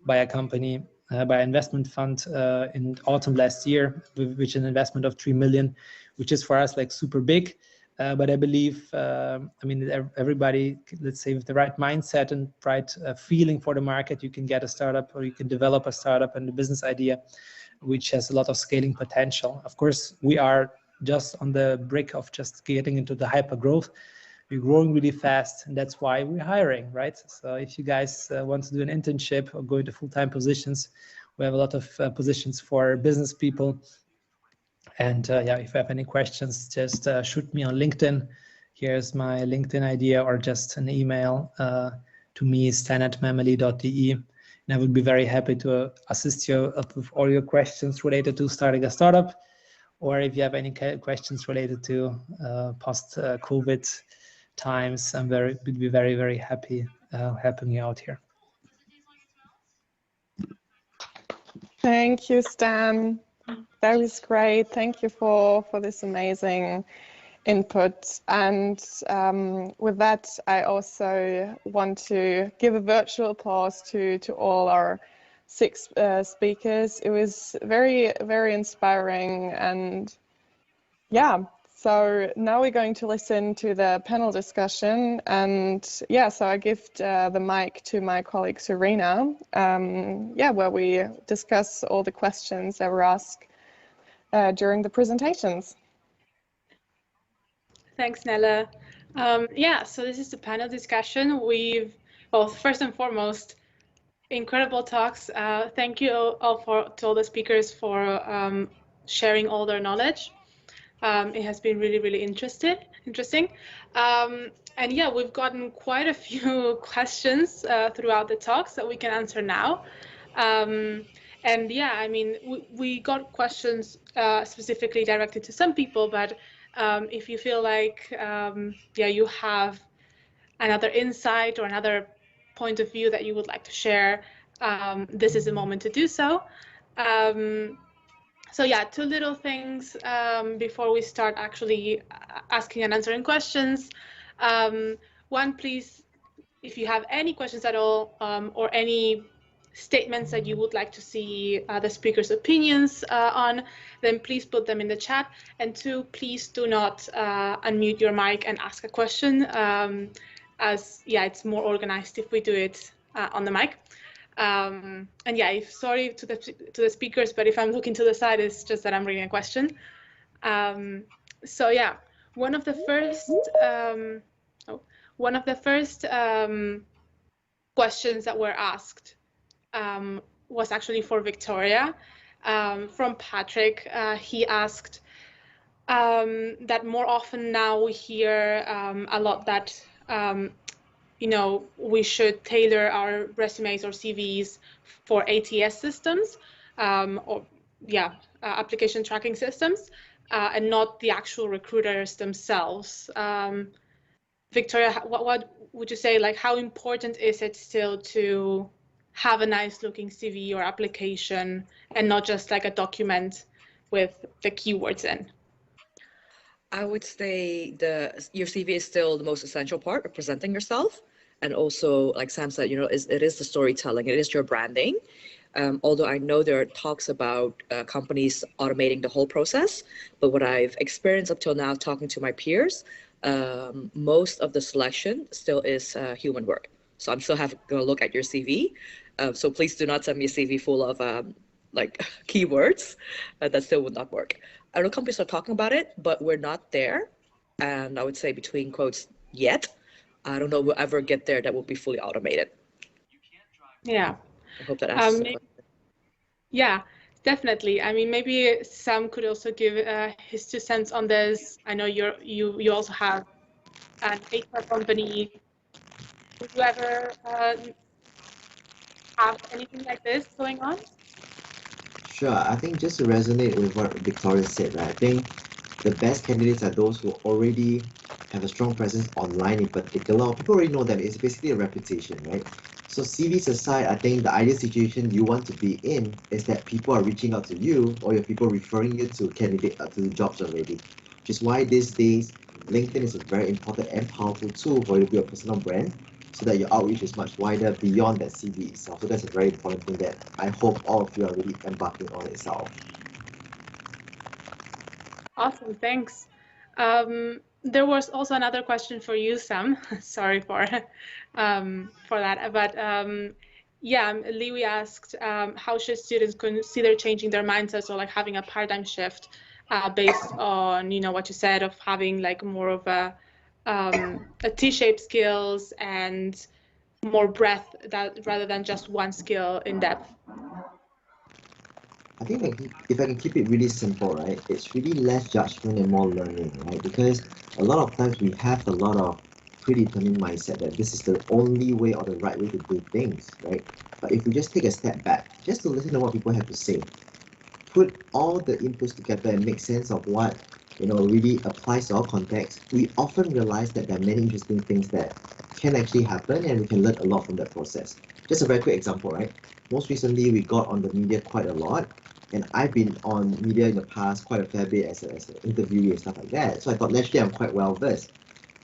by a company, by an investment fund in autumn last year, which is an investment of 3 million, which is for us like super big. But I believe, I mean, everybody, let's say with the right mindset and right feeling for the market, you can get a startup or you can develop a startup and a business idea, which has a lot of scaling potential. Of course, we are just on the brink of just getting into the hyper growth. We're growing really fast, and that's why we're hiring, right? So if you guys want to do an internship or go into full-time positions, we have a lot of positions for business people. And yeah, if you have any questions, just shoot me on LinkedIn. Here's my LinkedIn ID, or just an email to me, stan@memely.de. And I would be very happy to assist you with all your questions related to starting a startup, or if you have any questions related to post-COVID times, would be very, very happy helping you out here. Thank you, Stan. That was great. Thank you for this amazing input. And with that, I also want to give a virtual applause to all our 6 speakers. It was very, very inspiring. And yeah, so now we're going to listen to the panel discussion. And yeah, so I give the mic to my colleague Serena, yeah, where we discuss all the questions that were asked during the presentations. Thanks, Nella. Yeah, so this is the panel discussion. Well, first and foremost, incredible talks. Thank you all to all the speakers for sharing all their knowledge. It has been really, really interesting. And yeah, we've gotten quite a few questions throughout the talks that we can answer now. And yeah, I mean, we got questions specifically directed to some people, but if you feel like, yeah, you have another insight or another point of view that you would like to share, this is the moment to do so. So yeah, 2 little things before we start actually asking and answering questions. One, please if you have any questions at all, or any statements that you would like to see the speaker's opinions on, then please put them in the chat. And two, please do not unmute your mic and ask a question, as yeah, it's more organized if we do it on the mic. And yeah, sorry to the speakers, but if I'm looking to the side, it's just that I'm reading a question. So yeah, one of the first questions that were asked was actually for Victoria, from Patrick. He asked that more often now we hear a lot that you know, we should tailor our resumes or CVs for ATS systems, or yeah, application tracking systems, and not the actual recruiters themselves. Victoria, what would you say, like, how important is it still to have a nice looking CV or application and not just like a document with the keywords in? I would say your CV is still the most essential part of presenting yourself. And also, like Sam said, you know, it is the storytelling, it is your branding. Although I know there are talks about companies automating the whole process, but what I've experienced up till now talking to my peers, most of the selection still is human work. So I'm still having to look at your CV. So please do not send me a CV full of like keywords. That still would not work. I know companies are talking about it, but we're not there. And I would say between quotes, yet. I don't know we'll ever get there that will be fully automated. Yeah. I hope that answers the question. Yeah, definitely. I mean, maybe Sam could also give his 2 cents on this. I know you also have an HR company. Would you ever have anything like this going on? Sure, I think just to resonate with what Victoria said, right? I think the best candidates are those who already have a strong presence online in particular. People already know them. It's basically a reputation, right? So CVs aside, I think the ideal situation you want to be in is that people are reaching out to you or your people referring you to to jobs already. Which is why these days LinkedIn is a very important and powerful tool for you to build a personal brand, so that your outreach is much wider beyond that CV itself. So that's a very important thing that I hope all of you are really embarking on itself. Awesome, thanks. There was also another question for you, Sam. Sorry for that, but yeah, Liwi asked, how should students consider changing their mindsets or like having a paradigm shift based on, you know, what you said of having like more of a T-shaped skills and more breadth rather than just one skill in depth? I think if I can keep it really simple, right, it's really less judgment and more learning, right? Because a lot of times we have a lot of predetermined mindset that this is the only way or the right way to do things, right? But if we just take a step back, just to listen to what people have to say, put all the inputs together and make sense of what, you know, really applies to our context, we often realize that there are many interesting things that can actually happen and we can learn a lot from that process. Just a very quick example, right? Most recently, we got on the media quite a lot, and I've been on media in the past quite a fair bit as an interviewee and stuff like that. So I thought naturally I'm quite well versed.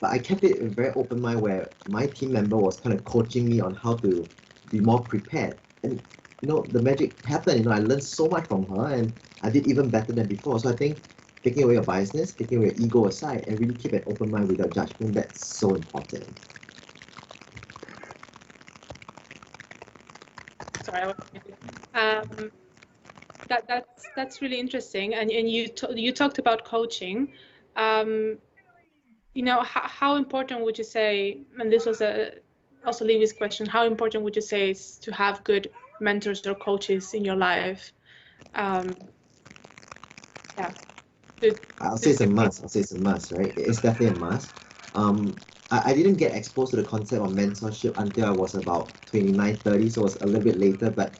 But I kept it a very open mind where my team member was kind of coaching me on how to be more prepared. And you know, the magic happened. You know, I learned so much from her, and I did even better than before. So I think taking away your biasness, taking away your ego aside, and really keep an open mind without judgment, that's so important. Sorry, that's really interesting, and you talked about coaching. You know, how important would you say, and this was also Livi's question, how important would you say is to have good mentors or coaches in your life? Yeah. I'll say it's a must. I'll say it's a must, right? It's definitely a must. I didn't get exposed to the concept of mentorship until I was about 29, 30, so it was a little bit later, but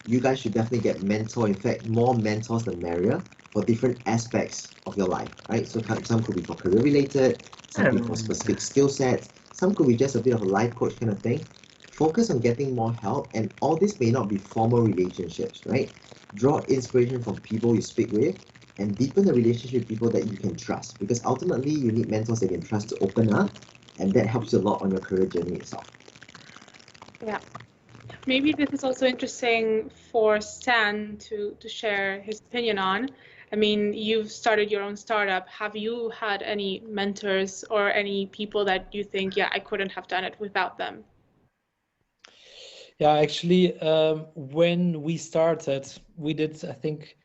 you guys should definitely get mentor. In fact, more mentors the merrier for different aspects of your life, right? So some could be for career related, some could be for specific skill sets, some could be just a bit of a life coach kind of thing. Focus on getting more help, and all this may not be formal relationships, right? Draw inspiration from people you speak with and deepen the relationship with people that you can trust, because ultimately you need mentors that you can trust to open up, and that helps you a lot on your career journey itself. Yeah. Maybe this is also interesting for Stan to share his opinion on. I mean, you've started your own startup. Have you had any mentors or any people that you think, yeah, I couldn't have done it without them? Yeah, actually, when we started, we did, I think,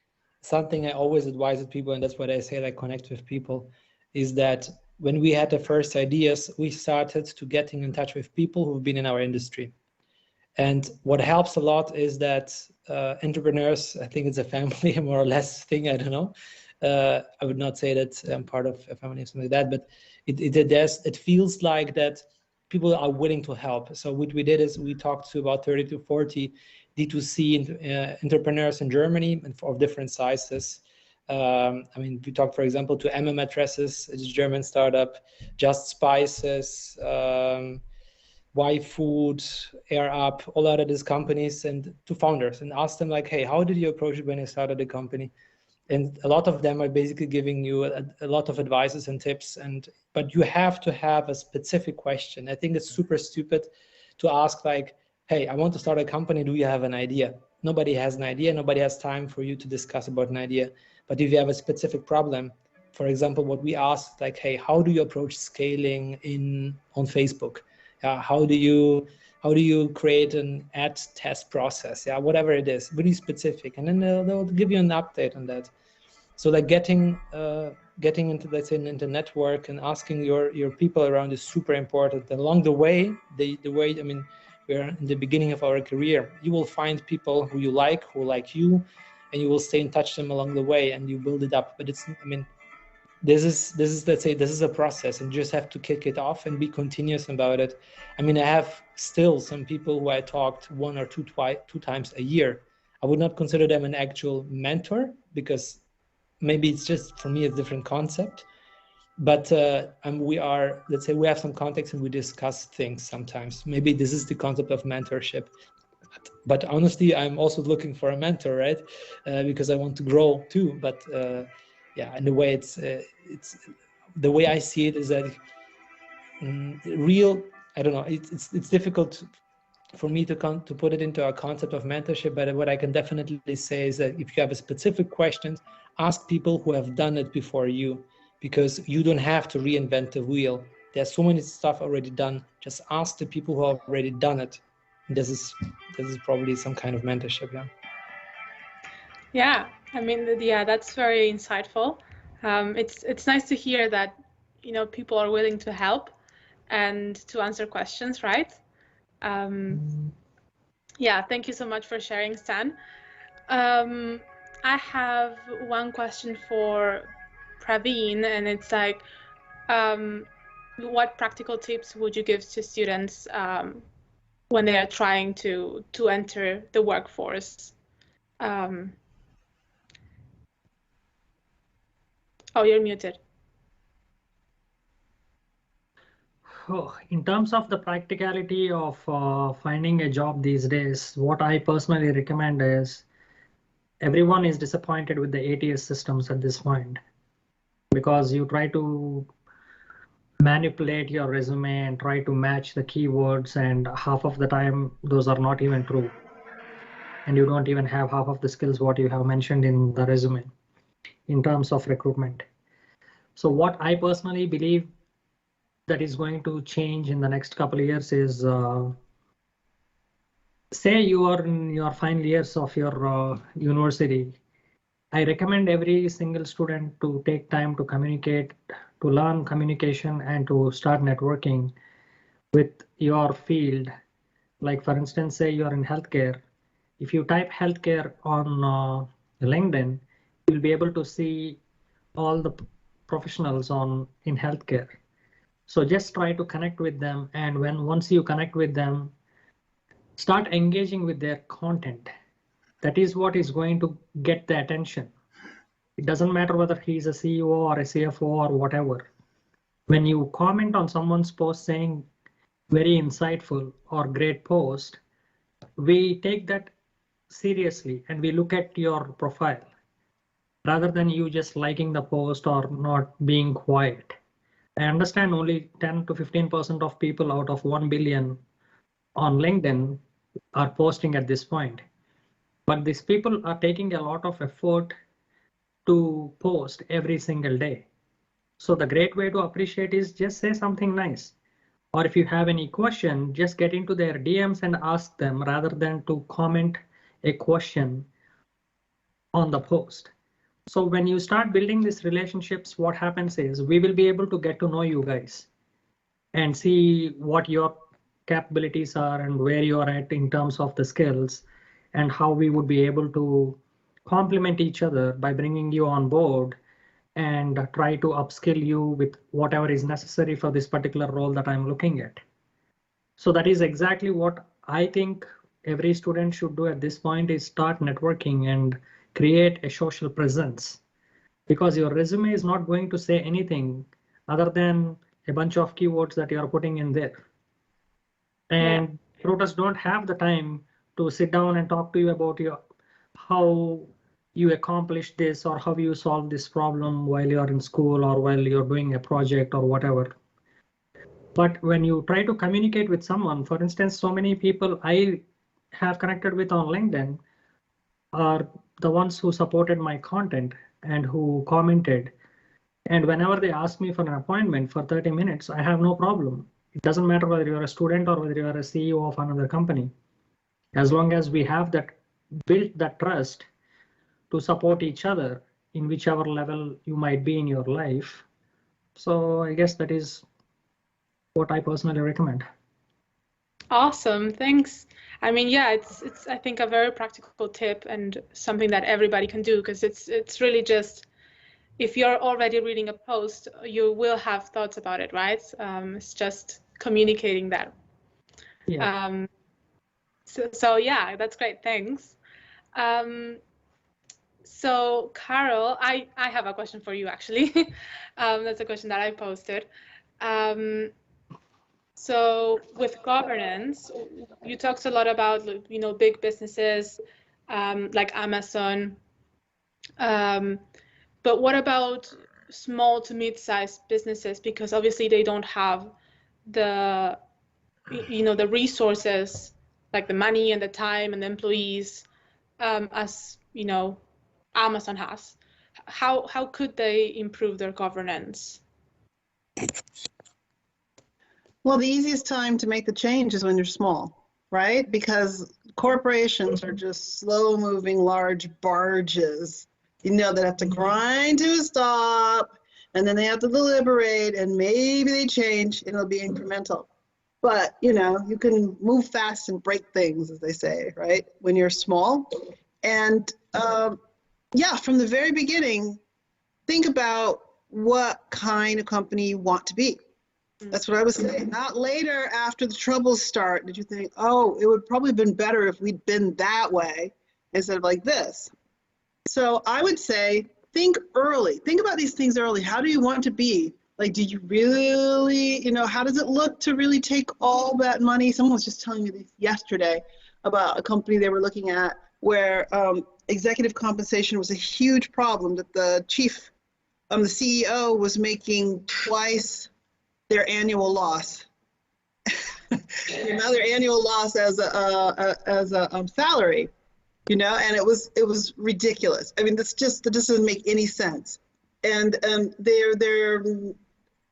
something I always advise people, and that's what I say, like connect with people, is that when we had the first ideas, we started to getting in touch with people who've been in our industry. And what helps a lot is that entrepreneurs, I think it's a family more or less thing, I don't know. I would not say that I'm part of a family or something like that, but it feels like that people are willing to help. So what we did is we talked to about 30 to 40 D2C entrepreneurs in Germany and of different sizes. I mean, we talked, for example, to Emma Mattresses, it's a German startup, Just Spices, Y Food, Air Up, all out of these companies, and to founders, and ask them like, hey, how did you approach it when you started the company? And a lot of them are basically giving you a lot of advices and tips, but you have to have a specific question. I think it's super stupid to ask like, hey, I want to start a company, do you have an idea? Nobody has an idea, nobody has time for you to discuss about an idea. But if you have a specific problem, for example, what we asked, like, hey, how do you approach scaling on Facebook? How do you create an ad test process? Yeah, whatever it is, really specific, and then they'll give you an update on that. So like getting into, let's say, into network and asking your people around is super important. And along the way, I mean, we're in the beginning of our career. You will find people who like you, and you will stay in touch with them along the way, and you build it up. But this is let's say, this is a process, and you just have to kick it off and be continuous about it. I mean, I have still some people who I talked one or two times a year. I would not consider them an actual mentor, because maybe it's just, for me, a different concept. But we are, let's say, we have some context and we discuss things sometimes. Maybe this is the concept of mentorship. But honestly, I'm also looking for a mentor, right? Because I want to grow too. But yeah, and the way it's the way I see it is that I don't know. It's difficult for me to put it into a concept of mentorship. But what I can definitely say is that if you have a specific question, ask people who have done it before you, because you don't have to reinvent the wheel. There's so many stuff already done. Just ask the people who have already done it. And this is probably some kind of mentorship. Yeah, I mean, yeah, that's very insightful. It's nice to hear that, you know, people are willing to help and to answer questions, right? Yeah, thank you so much for sharing, Stan. I have one question for Praveen, and it's like, what practical tips would you give to students when they are trying to enter the workforce? Oh, you're muted. Oh, in terms of the practicality of finding a job these days, what I personally recommend is, everyone is disappointed with the ATS systems at this point, because you try to manipulate your resume and try to match the keywords, and half of the time those are not even true. And you don't even have half of the skills what you have mentioned in the resume in terms of recruitment. So what I personally believe that is going to change in the next couple of years is, say you are in your final years of your university. I recommend every single student to take time to communicate, to learn communication, and to start networking with your field. Like, for instance, say you're in healthcare. If you type healthcare on LinkedIn, you'll be able to see all the professionals in healthcare. So just try to connect with them, and once you connect with them, start engaging with their content. That is what is going to get the attention. It doesn't matter whether he's a CEO or a CFO or whatever. When you comment on someone's post saying very insightful or great post, we take that seriously and we look at your profile rather than you just liking the post or not being quiet. I understand only 10 to 15% of people out of 1 billion on LinkedIn are posting at this point. But these people are taking a lot of effort to post every single day. So the great way to appreciate is just say something nice. Or if you have any question, just get into their DMs and ask them rather than to comment a question on the post. So when you start building these relationships, what happens is we will be able to get to know you guys and see what your capabilities are and where you are at in terms of the skills and how we would be able to complement each other by bringing you on board and try to upskill you with whatever is necessary for this particular role that I'm looking at. So that is exactly what I think every student should do at this point is start networking and create a social presence, because your resume is not going to say anything other than a bunch of keywords that you are putting in there. And recruiters don't have the time to sit down and talk to you about how you accomplished this or how you solved this problem while you're in school or while you're doing a project or whatever. But when you try to communicate with someone, for instance, so many people I have connected with on LinkedIn are the ones who supported my content and who commented. And whenever they ask me for an appointment for 30 minutes, I have no problem. It doesn't matter whether you're a student or whether you're a CEO of another company. As long as we have that built that trust to support each other in whichever level you might be in your life. So I guess that is what I personally recommend. Awesome, thanks. I mean, yeah, it's I think a very practical tip and something that everybody can do, because it's really just, if you're already reading a post, you will have thoughts about it, right? It's just communicating that. Yeah. So yeah, that's great. Thanks. So Carol, I have a question for you actually. That's a question that I posted. So with governance, you talked a lot about, you know, big businesses like Amazon. But what about small to mid-sized businesses? Because obviously they don't have the, you know, the resources, like the money and the time and the employees, as, you know, Amazon has. How could they improve their governance? Well, the easiest time to make the change is when you're small, right? Because corporations are just slow-moving large barges, you know, that have to grind to a stop, and then they have to deliberate, and maybe they change, and it'll be incremental. But, you know, you can move fast and break things, as they say, right? When you're small. And yeah, from the very beginning, think about what kind of company you want to be. That's what I was saying. Not later after the troubles start did you think, oh, it would probably have been better if we'd been that way instead of like this. So I would say think early. Think about these things early. How do you want to be? Like, do you really, you know, how does it look to really take all that money? Someone was just telling me this yesterday about a company they were looking at where executive compensation was a huge problem, that the chief, the CEO was making twice their annual loss. Another annual loss as a salary, you know, and it was ridiculous. I mean, that just doesn't make any sense. And they're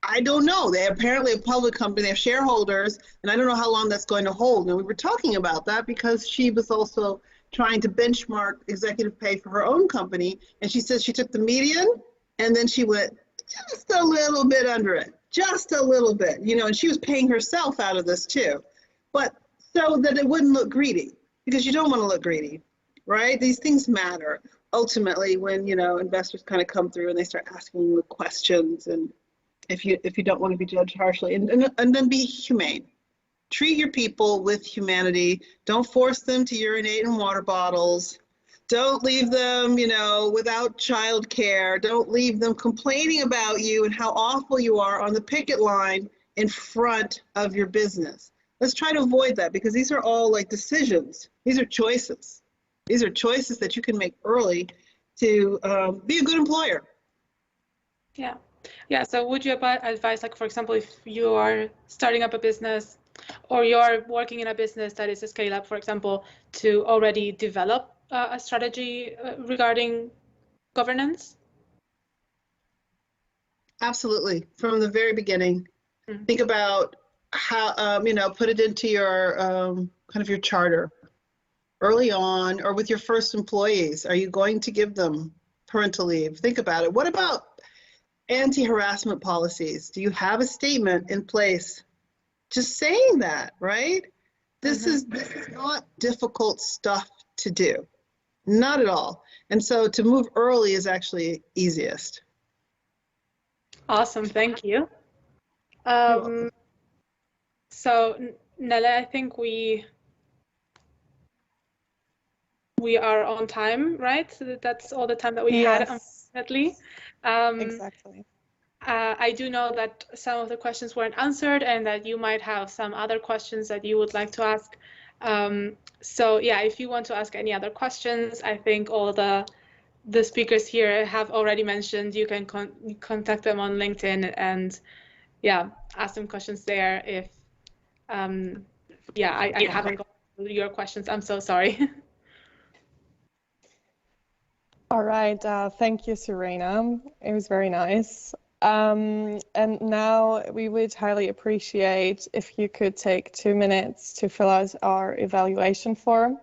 I don't know. They're apparently a public company. They have shareholders, and I don't know how long that's going to hold. And we were talking about that because she was also trying to benchmark executive pay for her own company, and she said she took the median, and then she went just a little bit under it. Just a little bit, you know, and she was paying herself out of this too, but so that it wouldn't look greedy, because you don't want to look greedy, right? These things matter ultimately when, you know, investors kind of come through and they start asking you questions, and if you don't want to be judged harshly, and then be humane. Treat your people with humanity. Don't force them to urinate in water bottles. Don't leave them, you know, without childcare. Don't leave them complaining about you and how awful you are on the picket line in front of your business. Let's try to avoid that, because these are all like decisions. These are choices. These are choices that you can make early to be a good employer. Yeah. Yeah. So would you advise, like, for example, if you are starting up a business, or you're working in a business that is a scale up, for example, to already develop a strategy regarding governance? Absolutely. From the very beginning, Mm. think about how, put it into your kind of your charter early on, or with your first employees. Are you going to give them parental leave? Think about it. What about anti-harassment policies? Do you have a statement in place? Just saying that, right? This is not difficult stuff to do. Not at all. And so to move early is actually easiest. Awesome, thank you. welcome. So Nele, I think we are on time, right? So that's all the time that we had, unfortunately. Exactly. I do know that some of the questions weren't answered and that you might have some other questions that you would like to ask. So yeah, if you want to ask any other questions, I think all the speakers here have already mentioned you can contact them on LinkedIn and yeah, ask them questions there if yeah, I haven't got your questions. I'm so sorry. All right. Thank you, Serena. It was very nice. And now we would highly appreciate if you could take 2 minutes to fill out our evaluation form.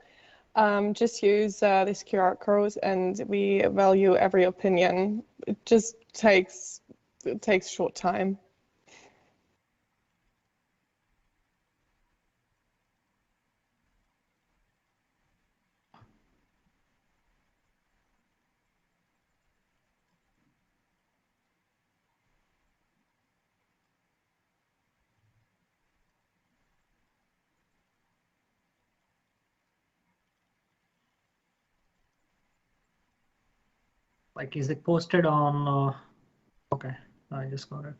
Just use this QR code, and we value every opinion. It just takes short time. Like, is it posted on? Okay, I just got it.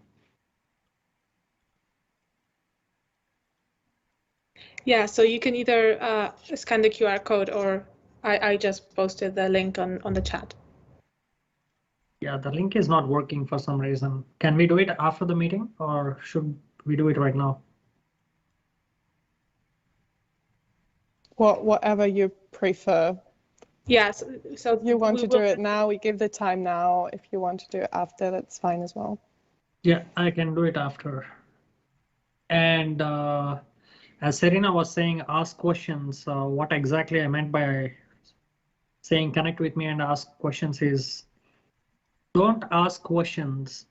Yeah, so you can either scan the QR code or I just posted the link on the chat. Yeah, the link is not working for some reason. Can we do it after the meeting or should we do it right now? Whatever you prefer. Yeah, so if you want to do it now, we give the time now. If you want to do it after, that's fine as well. Yeah, I can do it after. And as Serena was saying, ask questions. What exactly I meant by saying connect with me and ask questions is don't ask questions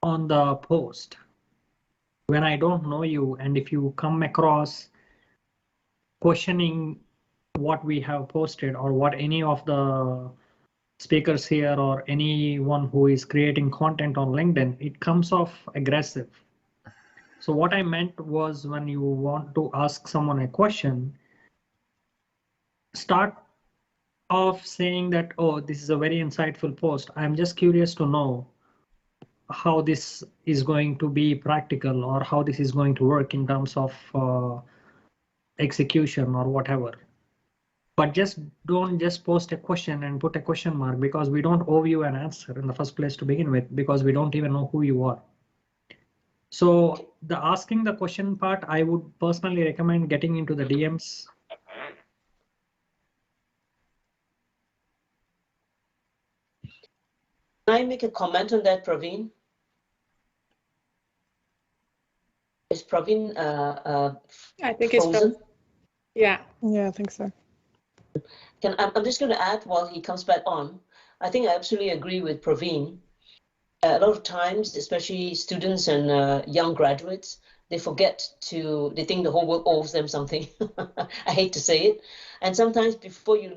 on the post when I don't know you, and if you come across questioning what we have posted or what any of the speakers here or anyone who is creating content on LinkedIn, it comes off aggressive. So what I meant was when you want to ask someone a question, start off saying that, oh, this is a very insightful post. I'm just curious to know how this is going to be practical or how this is going to work in terms of execution or whatever. But just don't just post a question and put a question mark, because we don't owe you an answer in the first place to begin with, because we don't even know who you are. So the asking the question part, I would personally recommend getting into the DMs. Can I make a comment on that, Praveen? Is Praveen I think frozen? it's yeah. Yeah, I think so. I'm just going to add while he comes back on. I think I absolutely agree with Praveen. A lot of times, especially students and young graduates, they think the whole world owes them something. I hate to say it. And sometimes before you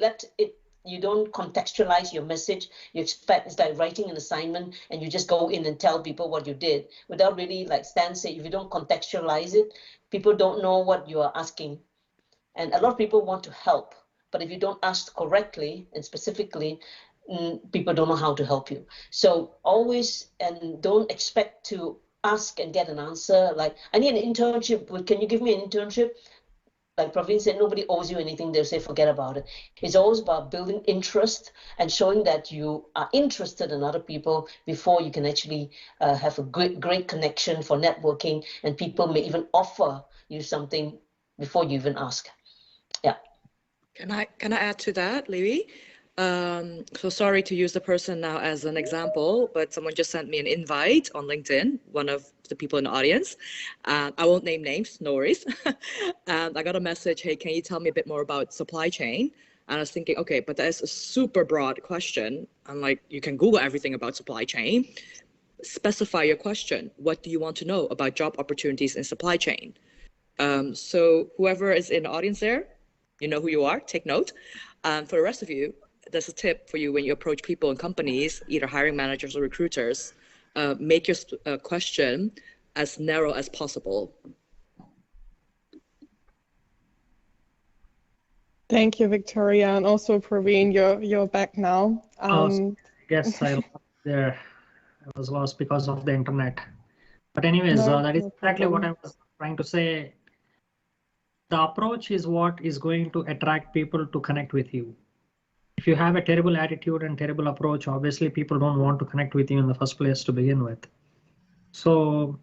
you don't contextualize your message. You expect it's like writing an assignment and you just go in and tell people what you did without really, like Stan said, if you don't contextualize it, people don't know what you are asking. And a lot of people want to help, but if you don't ask correctly and specifically, people don't know how to help you. So always, and don't expect to ask and get an answer. Like, I need an internship. Can you give me an internship? Like Praveen said, nobody owes you anything. They'll say, forget about it. It's always about building interest and showing that you are interested in other people before you can actually have a great connection for networking. And people may even offer you something before you even ask. Yeah. Can I add to that, Liwi? So sorry to use the person now as an example, but someone just sent me an invite on LinkedIn, one of the people in the audience. I won't name names, no worries. And I got a message, hey, can you tell me a bit more about supply chain? And I was thinking, okay, but that's a super broad question. I'm like, you can Google everything about supply chain. Specify your question. What do you want to know about job opportunities in supply chain? So whoever is in the audience there, you know who you are, take note. For the rest of you, there's a tip for you when you approach people in companies, either hiring managers or recruiters, make your question as narrow as possible. Thank you, Victoria, and also Praveen, you're back now. Yes, I lost there. I was lost because of the internet. But anyways, that is exactly what I was trying to say. The approach is what is going to attract people to connect with you. If you have a terrible attitude and terrible approach, obviously people don't want to connect with you in the first place to begin with. So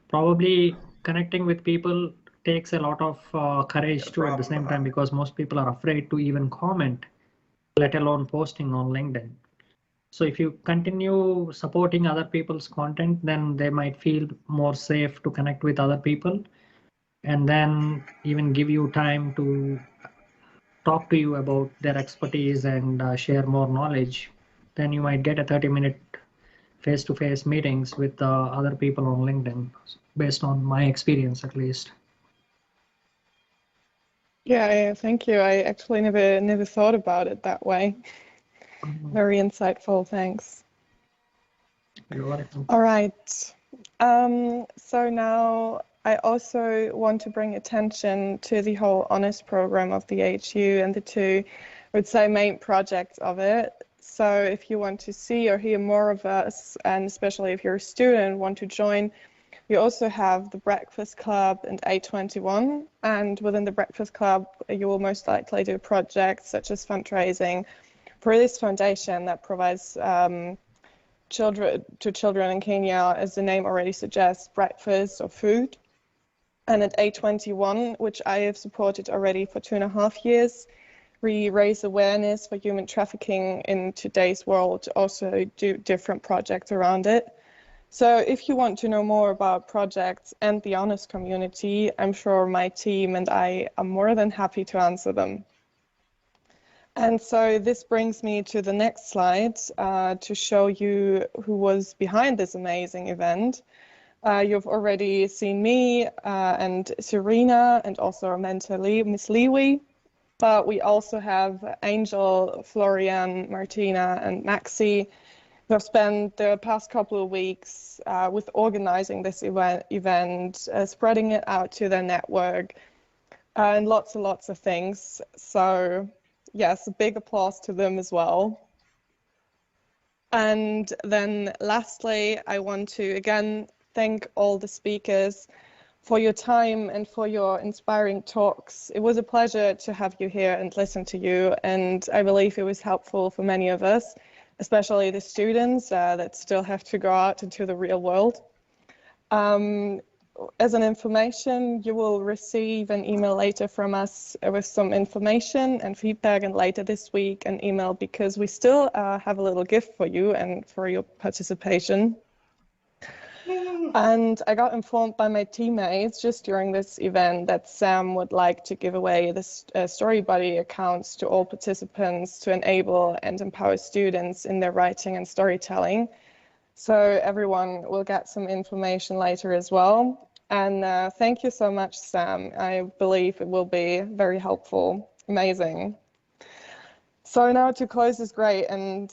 probably connecting with people takes a lot of courage too at the same time, because most people are afraid to even comment, let alone posting on LinkedIn. So if you continue supporting other people's content, then they might feel more safe to connect with other people, and then even give you time to talk to you about their expertise and share more knowledge. Then you might get a 30-minute face-to-face meetings with other people on LinkedIn, based on my experience at least. Yeah, thank you. I actually never thought about it that way. Very insightful, thanks. You're welcome. All right. So now I also want to bring attention to the whole honors program of the HU and the two, I would say, main projects of it. So if you want to see or hear more of us, and especially if you're a student, want to join, we also have the Breakfast Club and A21. And within the Breakfast Club, you will most likely do projects such as fundraising for this foundation that provides children in Kenya, as the name already suggests, breakfast or food. And at A21, which I have supported already for 2.5 years, we raise awareness for human trafficking in today's world, also do different projects around it. So if you want to know more about projects and the honors community, I'm sure my team and I are more than happy to answer them. And so this brings me to the next slide to show you who was behind this amazing event. You've already seen me and Serena, and also our mentor, Miss Liwi. But we also have Angel, Florian, Martina, and Maxi, who have spent the past couple of weeks with organizing this event, spreading it out to their network, and lots and lots of things. So yes, a big applause to them as well. And then lastly, I want to again thank all the speakers for your time and for your inspiring talks. It was a pleasure to have you here and listen to you, and I believe it was helpful for many of us, especially the students that still have to go out into the real world. As an information, you will receive an email later from us with some information and feedback, and later this week an email, because we still have a little gift for you and for your participation. And I got informed by my teammates just during this event that Sam would like to give away the Story Buddy accounts to all participants to enable and empower students in their writing and storytelling. So everyone will get some information later as well. And thank you so much, Sam. I believe it will be very helpful. Amazing. So now to close this great and,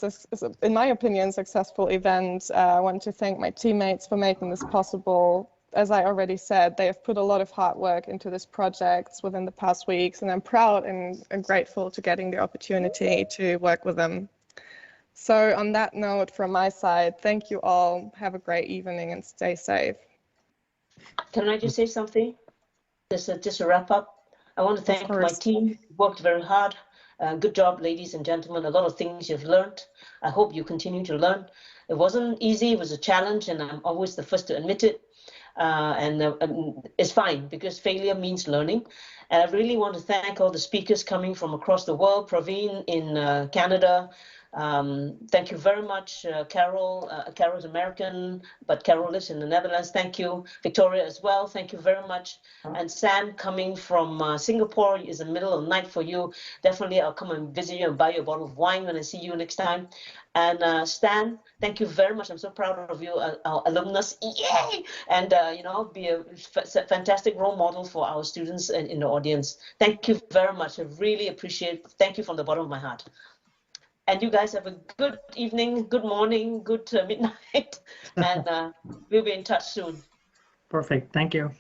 in my opinion, successful event, I want to thank my teammates for making this possible. As I already said, they have put a lot of hard work into this project within the past weeks, and I'm proud and grateful to getting the opportunity to work with them. So on that note, from my side, thank you all. Have a great evening and stay safe. Can I just say something? Just a wrap up. I want to thank my team. Worked very hard. Good job, ladies and gentlemen. A lot of things you've learned. I hope you continue to learn. It wasn't easy. It was a challenge, and I'm always the first to admit it. it's fine because failure means learning. And I really want to thank all the speakers coming from across the world. Praveen in Canada. Thank you very much, Carol. Carol's American, but Carol lives in the Netherlands. Thank you, Victoria, as well. Thank you very much. And Sam coming from Singapore is the middle of the night for you. Definitely, I'll come and visit you and buy you a bottle of wine when I see you next time. And Stan, thank you very much. I'm so proud of you, our alumnus. Yay! And be a fantastic role model for our students in the audience. Thank you very much. I really appreciate it. Thank you from the bottom of my heart. And you guys have a good evening, good morning, good midnight, and we'll be in touch soon. Perfect. Thank you.